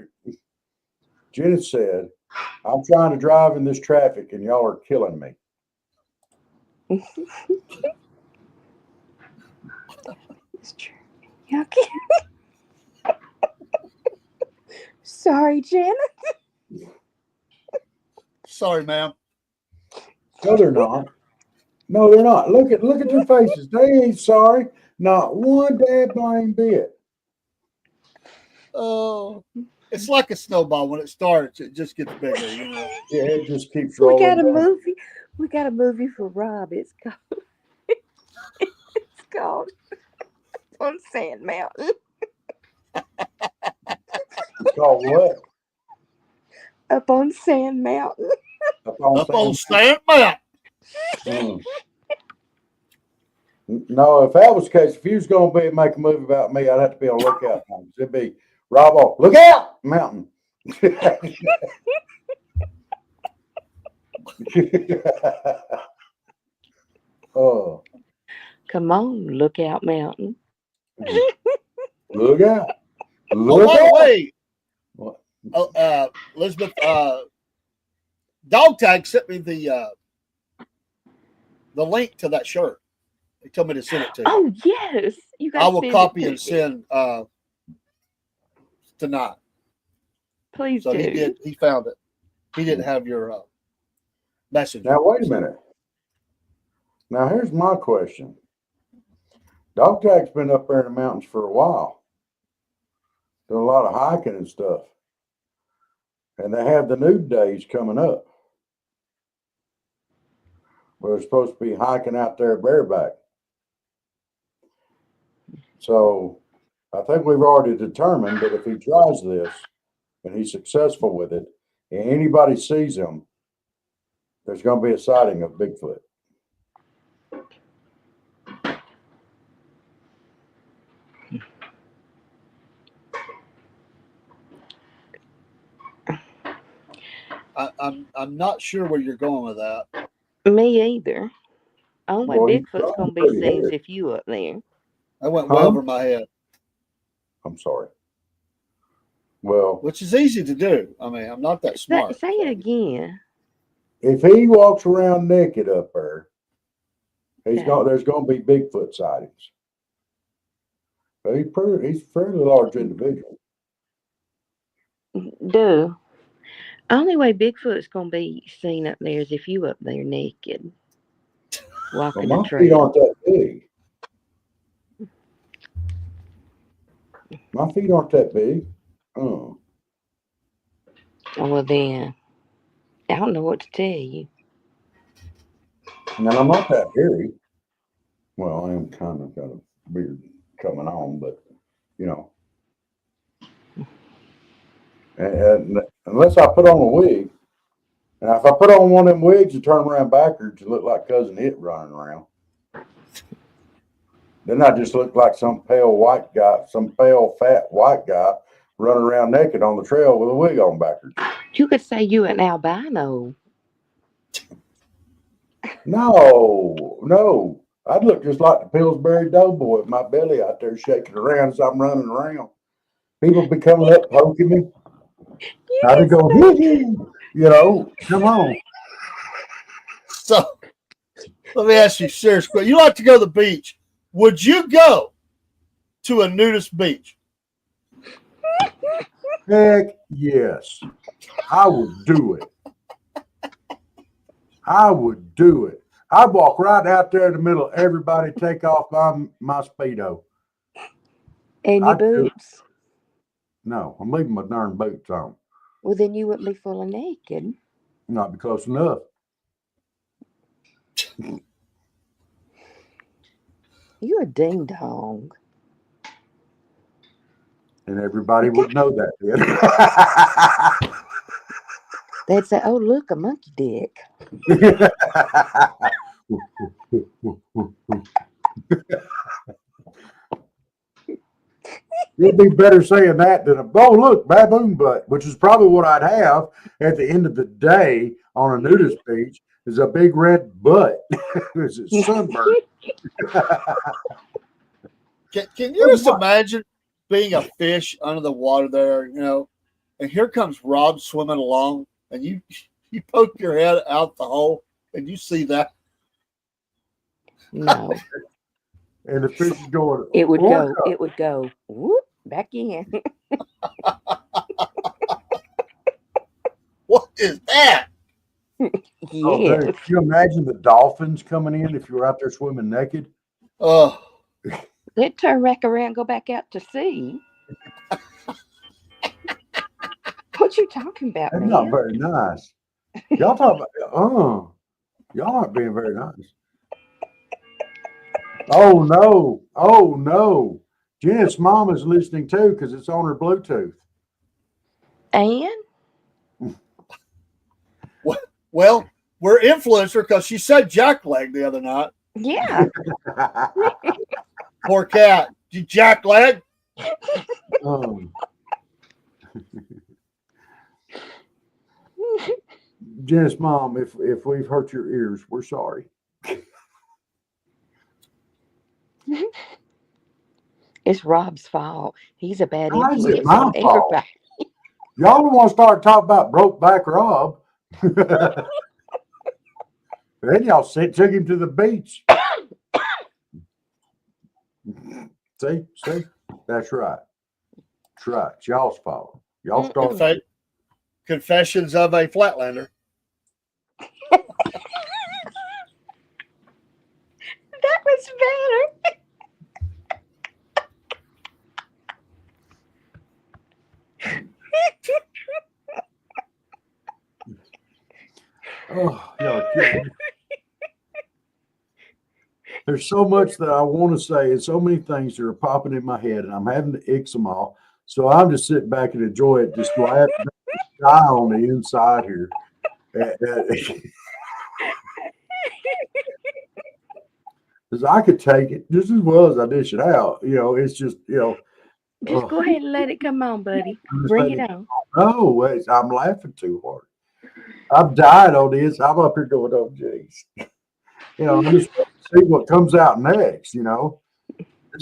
Jenny said, "I'm trying to drive in this traffic, and y'all are killing me." It's true. Y'all can't- Sorry, Janet. sorry, ma'am. No, they're not. No, they're not. Look at their faces. They ain't sorry. Not one dad blame bit. Oh, it's like a snowball. When it starts, it just gets bigger. Yeah, it just keeps We rolling. got a down. movie. We got a movie for Rob. It's called On Sand Mountain. It's called what? Up on Sand Mountain. Up on Up on Sand Sand Mountain. Mountain. No, if that was the case, if you was going to make a movie about me, I'd have to be on lookout. It'd be Rob, look out, mountain. Oh, Come on, Lookout Mountain. look out. Oh, Look by the out. way, What? Elizabeth, Dog Tag sent me the link to that shirt. He told me to send it to you. Oh yes, you got. I will copy and send tonight. Please So do. he did. He found it. He didn't have your message. Now, wait a minute. Now, here's my question. Dog Tag's been up there in the mountains for a while, doing a lot of hiking and stuff. And they have the nude days coming up. We're supposed to be hiking out there bareback. So I think we've already determined that if he tries this and he's successful with it, and anybody sees him, there's going to be a sighting of Bigfoot. I'm not sure where you're going with that. Me either. Only Boy, Bigfoot's gonna be pretty seen hairy. if you up there. That went way Huh? over my head, I'm sorry. Well, which is easy to do. I mean, I'm not that smart. Say it again. if he walks around naked up there, Okay. there's going to be Bigfoot sightings. But he's a fairly large individual. Duh. Only way Bigfoot's gonna be seen up there is if you up there naked, Well, walking my the feet trail. aren't that big. My feet aren't that big. Oh, Well then, I don't know what to tell you. and I'm not that hairy. Well, I am kind of got a beard coming on, but you know, and unless I put on a wig, and if I put on one of them wigs and turn around backwards, you look like Cousin It running around. Then I just look like some pale fat white guy running around naked on the trail with a wig on backwards. You could say you an albino. No. I'd look just like the Pillsbury Doughboy with my belly out there shaking around as I'm running around. People be coming up poking me. I'd be going, come on. So let me ask you a serious question. You like to go to the beach. Would you go to a nudist beach? Heck yes. I would do it. I'd walk right out there in the middle of everybody, take off my Speedo. And your I'd do it. boots. No, I'm leaving my darn boots on. Well, then you wouldn't be full of naked. Not be close enough. You a ding dong. And everybody would know that then. They'd say, "Oh, look, a monkey dick." It'd be better saying that than look, baboon butt, which is probably what I'd have at the end of the day on a nudist beach, is a big red butt. It's sunburned. Can you just imagine being a fish under the water there, and here comes Rob swimming along, and you poke your head out the hole, and you see that? No, And the fish is going. it would "Orca." go. It would go. Whoop, back in. What is that? Oh, Yes. Can you imagine the dolphins coming in if you were out there swimming naked? Oh, They'd turn back around and go back out to sea. What you talking about, That's man? not very nice. Y'all talk about, y'all aren't being very nice. Oh no. Jen's mom is listening too because it's on her Bluetooth. And well, we're influencer because she said jackleg the other night. Yeah. Poor cat. You jack leg. Um, Janice, Mom, if we've hurt your ears, we're sorry. It's Rob's fault. He's a bad How is it influence my on fault? everybody. Y'all don't want to start talking about Brokeback Rob. Then y'all took him to the beach. See, that's right. That's right. It's y'all's fault. Y'all started. Confessions of a Flatlander. That was better. Oh, y'all are killing me. There's so much that I want to say, and so many things that are popping in my head, and I'm having to ix them all. So I'm just sitting back and enjoy it, just laughing, die on the inside here. Because I could take it just as well as I dish it out. It's just, Just go ahead and let it come on, buddy. Bring it on. No, I'm laughing too hard. I've died on this. I'm up here going, oh, geez. I'm just see what comes out next. This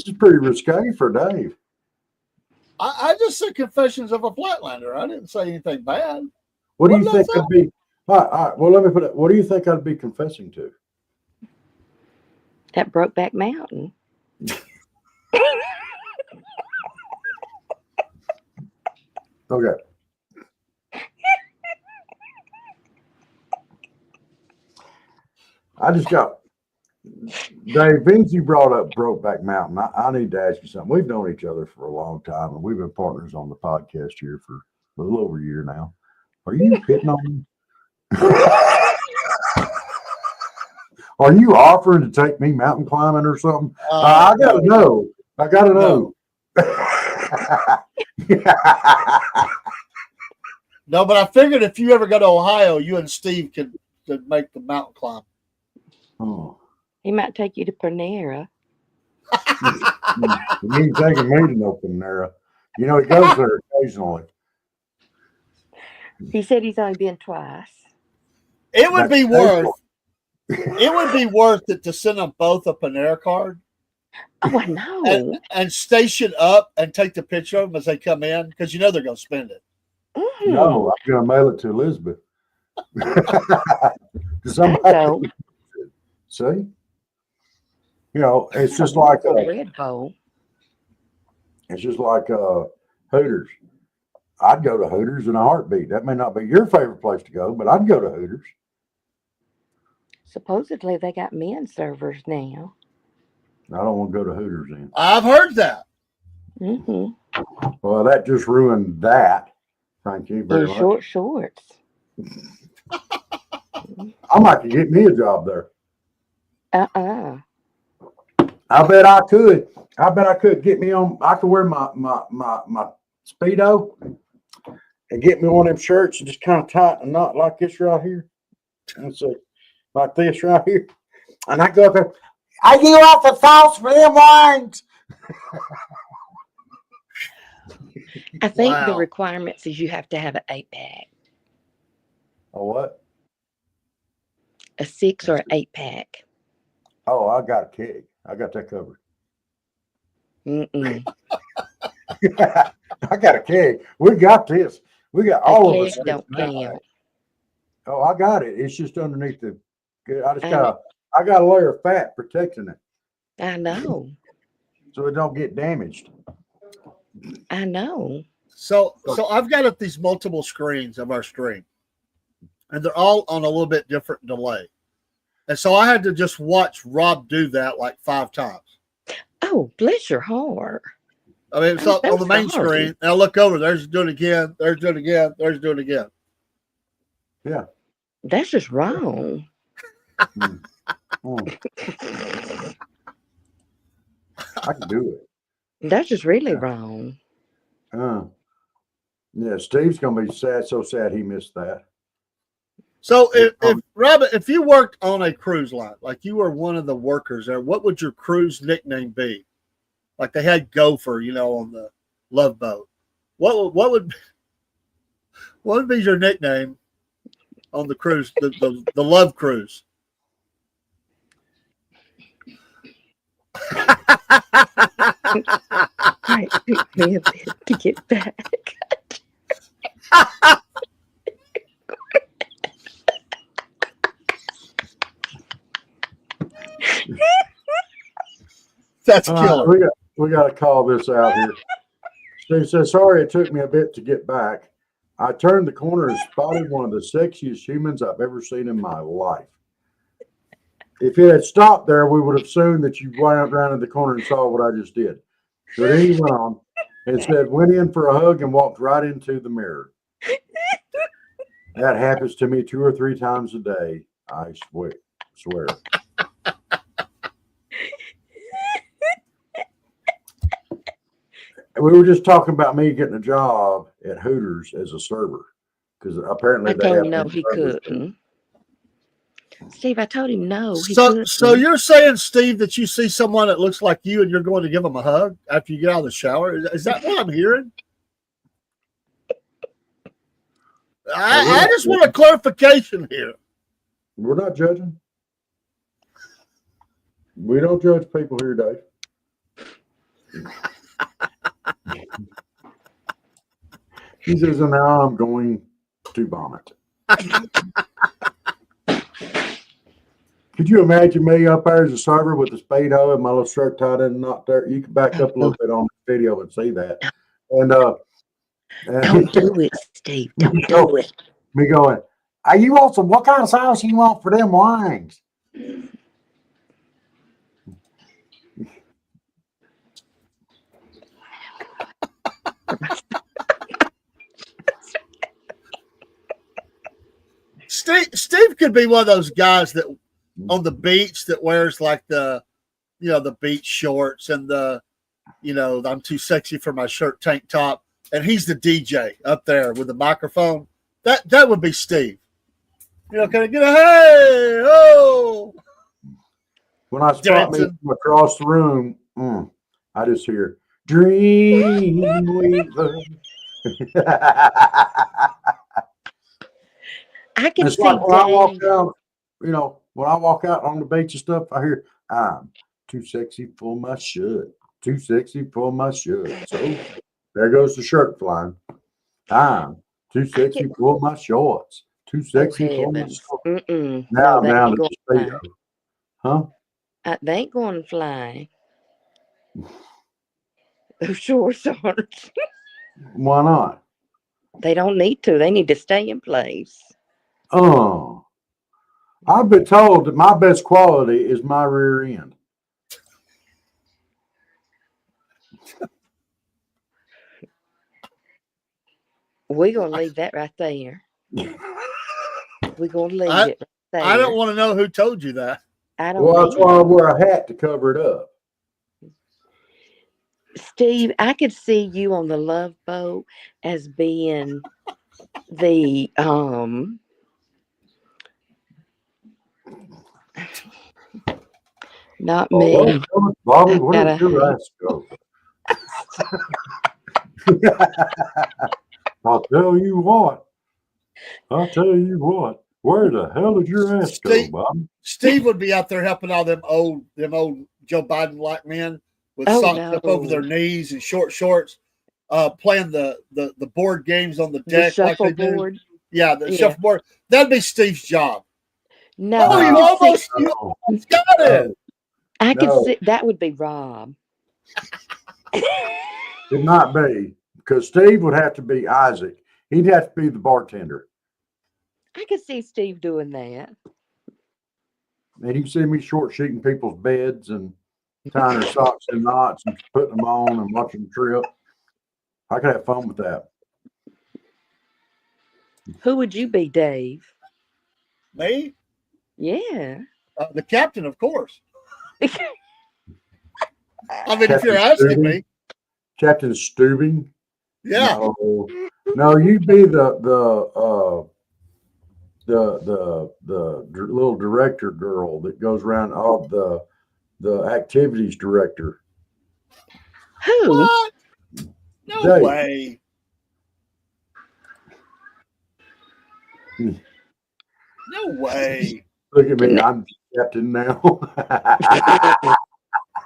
is pretty risque for Dave. I just said confessions of a Flatlander. I didn't say anything bad. What do you think I'd be? All right, well, let me put it. What do you think I'd be confessing to? That Brokeback Mountain. Okay. I just got Dave. Vince, you brought up Brokeback Mountain. I need to ask you something. We've known each other for a long time, and we've been partners on the podcast here for a little over a year now. Are you hitting on me? Are you offering to take me mountain climbing or something? I gotta know. I gotta know. No, but I figured if you ever go to Ohio, you and Steve could make the mountain climb. Oh. He might take you to Panera. You ain't taking me to no Panera. He goes there occasionally. He said he's only been twice. It would be worth. It would be worth it to send them both a Panera card. Oh, I know. And station up and take the picture of them as they come in, because they're going to spend it. Mm-hmm. No, I'm going to mail it to Elizabeth. Somebody, see? It's just like a Red Bowl. It's just like Hooters. I'd go to Hooters in a heartbeat. That may not be your favorite place to go, but I'd go to Hooters. Supposedly they got men servers now. I don't want to go to Hooters then. I've heard that. Mm-hmm. Well, that just ruined that. Thank you very much. Short shorts. I might get me a job there. Uh-uh. I bet I could. I bet I could get me on. I could wear my Speedo and get me one of them shirts and just kind of tighten a knot like this right here. Let's see. Like this right here. And I go up there. Are you off the sauce for them wines? I think the requirements is you have to have an 8-pack. A what? A 6 or an 8-pack. Oh, I got a keg. I got that covered. Mm-mm. I got a keg. We got this. We got all of us. Don't count. Oh, I got it. It's just underneath the. I got a layer of fat protecting it. I know. So it don't get damaged. I know. So I've got up these multiple screens of our stream, and they're all on a little bit different delay. And so I had to just watch Rob do that like 5 times. Oh, bless your heart. I mean, it's on the main screen, and I look over, there's doing it again, there's doing it again, there's doing it again. Yeah. That's just wrong. I can do it. That's just really wrong. Yeah, Steve's gonna be sad, so sad he missed that. So if Robert, if you worked on a cruise line, like you were one of the workers there, what would your cruise nickname be? Like they had Gopher, on the Love Boat. What would be your nickname on the cruise, the Love Cruise? Might take me a bit to get back. That's killer. We got to call this out here. Steve says, sorry, it took me a bit to get back. I turned the corner and spotted one of the sexiest humans I've ever seen in my life. If it had stopped there, we would have assumed that you went around in the corner and saw what I just did. But then he went on and said, went in for a hug and walked right into the mirror. That happens to me 2 or 3 times a day. I swear. We were just talking about me getting a job at Hooters as a server because apparently I told him no, he couldn't. Steve, I told him no. So you're saying, Steve, that you see someone that looks like you and you're going to give them a hug after you get out of the shower? Is that what I'm hearing? I just want a clarification here. We're not judging. We don't judge people here, Dave. He says, and now I'm going to vomit. Could you imagine me up there as a server with the speedo and my little shirt tied in a knot there? You can back up a little bit on the video and see that. And don't do it, Steve. Don't do it. Me going, you want some? What kind of sauce you want for them wings? Steve could be one of those guys that on the beach that wears like the beach shorts and I'm too sexy for my shirt tank top, and he's the DJ up there with the microphone. That would be Steve. Can I get a hey oh? When I spot me from across the room, I just hear Dreamweaver. I can it's see like when I walk Dave. out, when I walk out on the beach and stuff, I hear, I'm too sexy for my shirt. Too sexy for my shirt. So there goes the shirt flying. I'm too sexy for my shorts. Too sexy for my shorts. Now I'm down to the speedo. Huh? They ain't going to fly. Those shorts aren't. Why not? They don't need to. They need to stay in place. Oh, I've been told that my best quality is my rear end. We're going to leave that right there. We're going to leave it right there. I don't want to know who told you that. I don't Well, that's why I wear a hat to cover it up. Steve, I could see you on the Love Boat as being the not me. Bobby, where did your ass go? I'll tell you what. Where the hell did your ass go, Bobby? Steve would be out there helping all them old Joe Biden like men with socks up over their knees and short shorts, playing the board games on the deck like they do. Yeah, the shuffleboard. That'd be Steve's job. No, you almost got it. I could see that would be Rob. It might be because Steve would have to be Isaac. He'd have to be the bartender. I could see Steve doing that. And you can see me short sheeting people's beds and tying their socks in knots and putting them on and watching them trip. I could have fun with that. Who would you be, Dave? Me? Yeah. The captain, of course. I mean, Captain if you're asking me. Captain Stubing? Yeah. No, you'd be the little director girl that goes around, all the activities director. Who? What? No Dave. way. No way. Look at me, I'm captain now.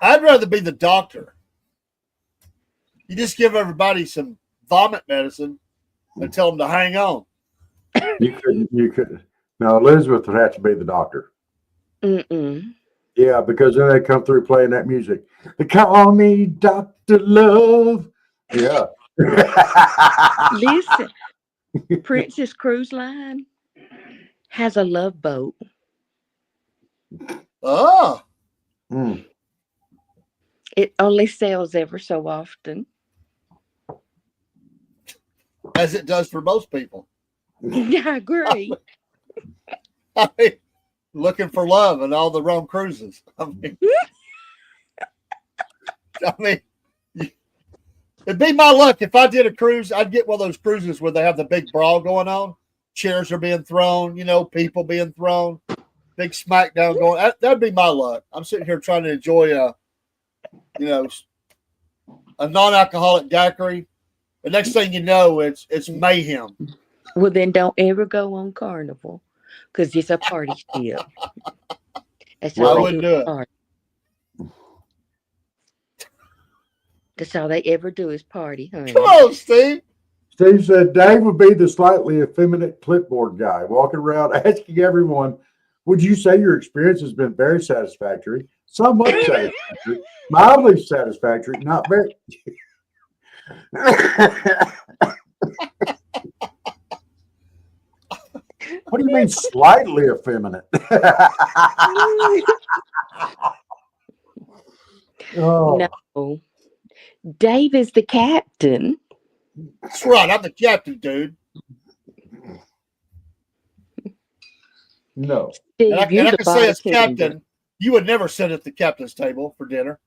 I'd rather be the doctor. You just give everybody some vomit medicine and tell them to hang on. You couldn't. No, Elizabeth would have to be the doctor. Mm-mm. Yeah, because then they come through playing that music. They call me Dr. Love. Yeah. Listen, Princess Cruise Line has a love boat. Oh, Mm. It only sells ever so often. as it does for most people. I agree. I mean, looking for love and all the wrong cruises. I mean, it'd be my luck if I did a cruise. I'd get one of those cruises where they have the big brawl going on. Chairs are being thrown, people being thrown, big smackdown going. That'd be my luck. I'm sitting here trying to enjoy a non-alcoholic daiquiri. The next thing you know, it's mayhem. Well, then don't ever go on Carnival because it's a party ship. That's I all they wouldn't do. do is it. party. That's all they ever do is party, honey. Come on, Steve. Steve said Dave would be the slightly effeminate clipboard guy walking around asking everyone, would you say your experience has been very satisfactory, somewhat satisfactory, mildly satisfactory, not very. What do you mean slightly effeminate? Oh, No. Dave is the captain. That's right. I'm the captain, dude. no. Steve, And I you're the can say as bartender. captain, you would never sit at the captain's table for dinner.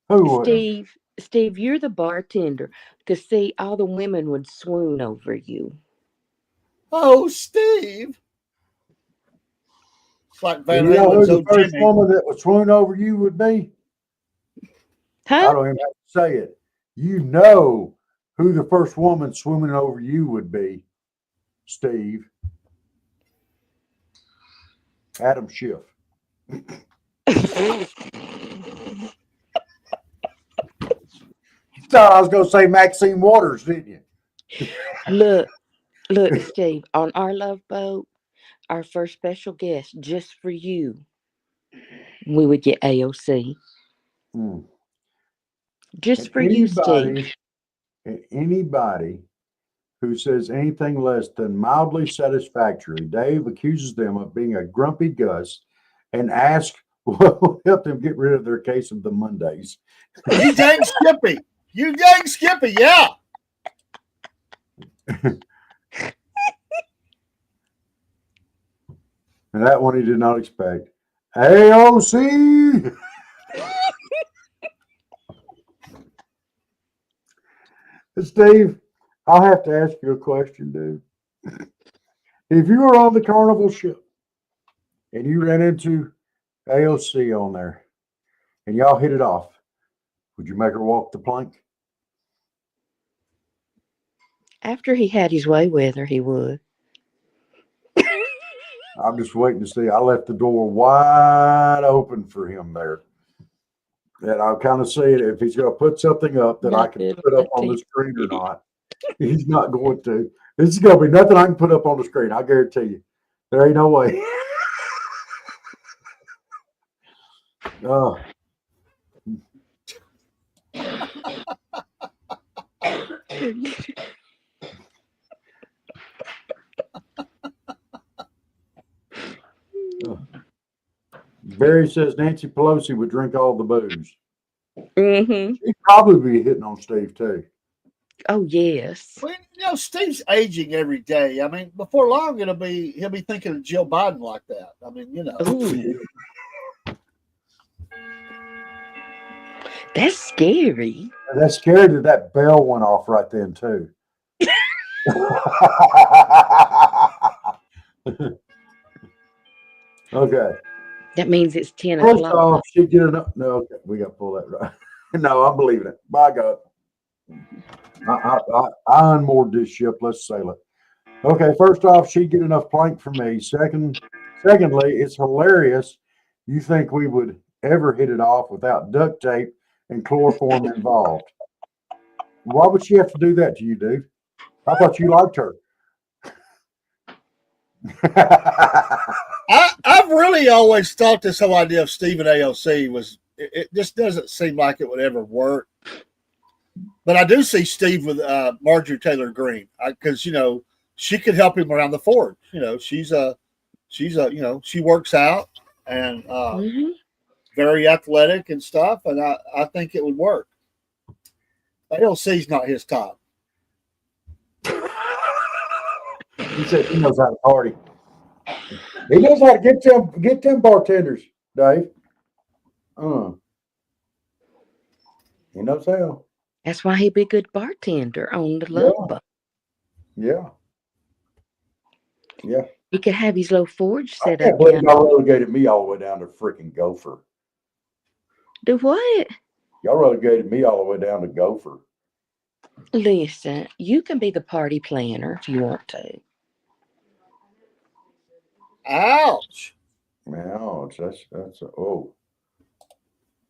Who would? Steve, you're the bartender. Because, see, all the women would swoon over you. Oh, Steve. It's like Van You know who Halen's the old first Jimmy. woman that would swoon over you would be? I Huh? don't even have to say it. You know who the first woman swimming over you would be, Steve. Adam Schiff. You thought I was going to say Maxine Waters, didn't you? Look, Steve, on our love boat, our first special guest, just for you, we would get AOC. Hmm. Just And for you, Steve. anybody who says anything less than mildly satisfactory, Dave accuses them of being a grumpy Gus and asks what will help them get rid of their case of the Mondays. You dang Skippy. You dang Skippy, yeah. And that one he did not expect. AOC! Steve, I'll have to ask you a question, dude. If you were on the Carnival ship and you ran into AOC on there and y'all hit it off, would you make her walk the plank? After he had his way with her, he would. I'm just waiting to see. I left the door wide open for him there. And I'll kind of see it if he's going to put something up that I can put up on the screen or not. He's not going to. This is going to be nothing I can put up on the screen. I guarantee you. There ain't no way. Oh. Barry says Nancy Pelosi would drink all the booze. Mm-hmm. She'd probably be hitting on Steve too. Oh, yes. Well, Steve's aging every day. I mean, before long he'll be thinking of Jill Biden like that. I mean, Ooh. That's scary. And that's scary that that bell went off right then too. Okay. That means it's 10 First o'clock. off, she'd get enough. No, okay, we got to pull that right. No, I'm believing it. By God. I unmoored this ship. Let's sail it. Okay, first off, she'd get enough plank for me. Secondly, it's hilarious. You think we would ever hit it off without duct tape and chloroform involved? Why would she have to do that to you, dude? I thought you liked her. I've really always thought this whole idea of Stephen AOC was, it just doesn't seem like it would ever work. But I do see Steve with Marjorie Taylor Greene, because she could help him around the forge. She's a she works out and Mhm. very athletic and stuff, and I think it would work. AOC's not his top. He said he knows how to party. He knows how to get them bartenders, Dave. He knows how. That's why he'd be a good bartender on the Yeah. Love Boat. Yeah. Yeah. He could have his little forge I set can't up believe down. y'all relegated me all the way down to freaking Gopher. Do what? Y'all relegated me all the way down to Gopher. Listen, you can be the party planner if you want to. Ouch. Ouch. That's oh.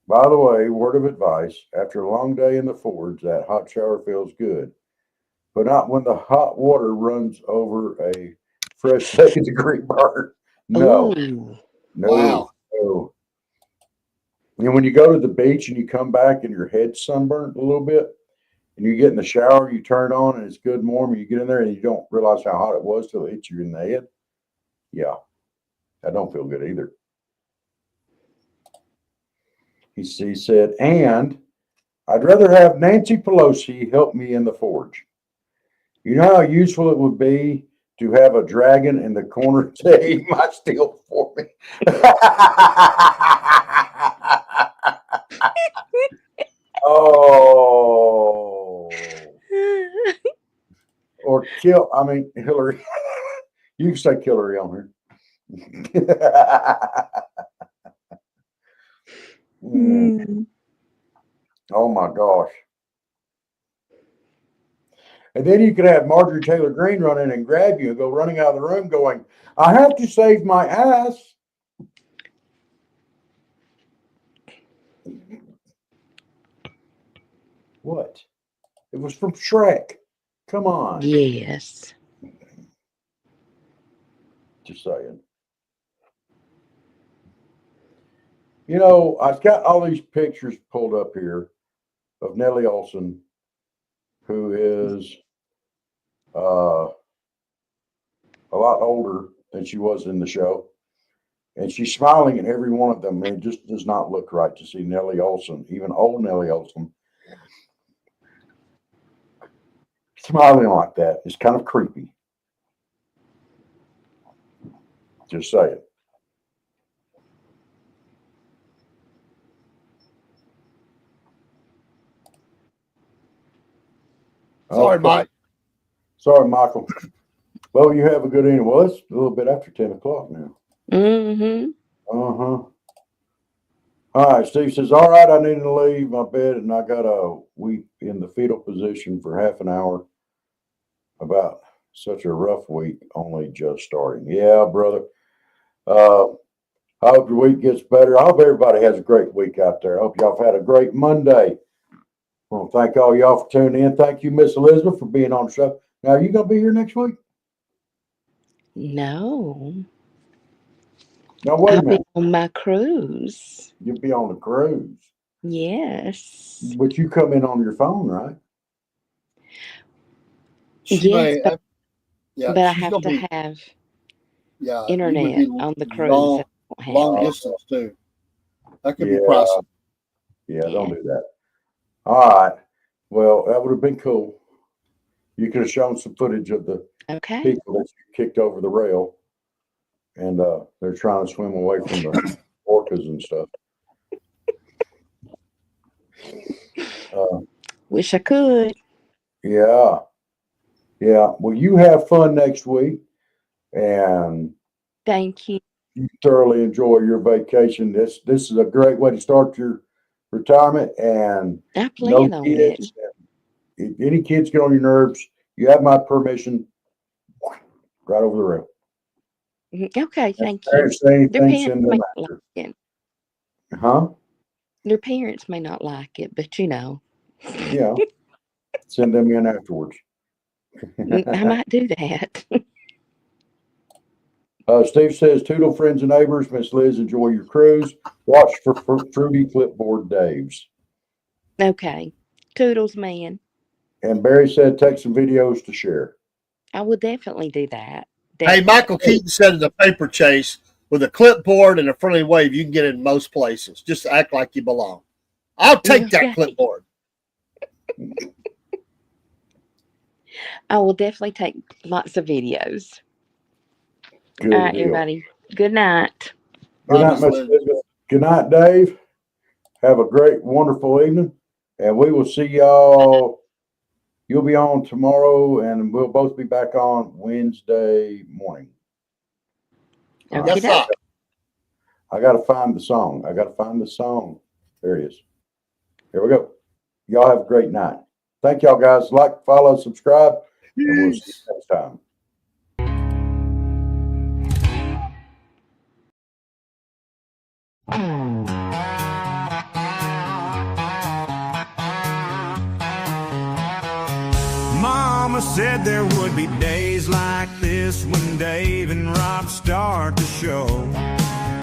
By the way, word of advice, after a long day in the forge, that hot shower feels good. But not when the hot water runs over a fresh second-degree burn. No. Ooh. No. Wow. No. And when you go to the beach and you come back and your head's sunburnt a little bit, and you get in the shower, you turn it on and it's good and warm, and you get in there and you don't realize how hot it was till it hits you in the head. Yeah. That don't feel good either. He said, and I'd rather have Nancy Pelosi help me in the forge. You know how useful it would be to have a dragon in the corner to eat my steel for me? Oh. Or Hillary. You can say Hillary on here. Oh my gosh. And then you could have Marjorie Taylor Greene run in and grab you and go running out of the room going, I have to save my ass. What? It was from Shrek. Come on. Yes. Just saying. I've got all these pictures pulled up here of Nellie Olson, who is a lot older than she was in the show. And she's smiling at every one of them. And it just does not look right to see Nellie Olson, even old Nellie Olson, smiling like that. It's kind of creepy. Just saying. Sorry, Okay. Mike. Sorry, Michael. Well, you have a good evening. Well, it's a little bit after 10 o'clock now. Mm-hmm. All right, Steve says, all right, I need to leave my bed, and I got a week in the fetal position for half an hour about such a rough week, only just starting. Yeah, brother. I hope your week gets better. I hope everybody has a great week out there. I hope y'all have had a great Monday. I want to thank all y'all for tuning in. Thank you, Miss Elizabeth, for being on the show. Now, are you going to be here next week? No. No, wait a I'll be minute. on my cruise. You'll be on the cruise. Yes. But you come in on your phone, right? Yes, but I she's have gonna to be, have you would internet be on the cruise. long, I won't have long it. distance too. That could be Yeah. pricey. Yeah, don't do that. All right. Well, that would have been cool. You could have shown some footage of the Okay. people that you kicked over the rail, and they're trying to swim away from the orcas and stuff. Wish I could. Yeah. Well, you have fun next week, and Thank you. you thoroughly enjoy your vacation. This is a great way to start your retirement, and I no plan on it. kids. If any kids get on your nerves, you have my permission. Right over the rail. Okay, thank you. Parents say Their anything, parents send may them not after. like it. Huh? Their parents may not like it, but you know, Yeah. Send them in afterwards. I might do that. Steve says, Toodle friends and neighbors, Miss Liz, enjoy your cruise. Watch for Fruity Clipboard Daves. Okay. Toodles, man. And Barry said, take some videos to share. I will definitely do that. Hey, Michael Keaton said in the paper chase, with a clipboard and a friendly wave, you can get in most places. Just act like you belong. I'll take that Okay. clipboard. I will definitely take lots of videos. Good All right, deal. everybody. Good night. Good night, Promise, Miss Liz. Elizabeth. Good night, Dave. Have a great, wonderful evening. And we will see y'all. You'll be on tomorrow, and we'll both be back on Wednesday morning. Okay. Yes, sir. I got to find the song. There it is. Here we go. Y'all have a great night. Thank y'all, guys. Like, follow, subscribe, and we'll see you next time. Mama said there would be days like this when Dave and Rob start the show.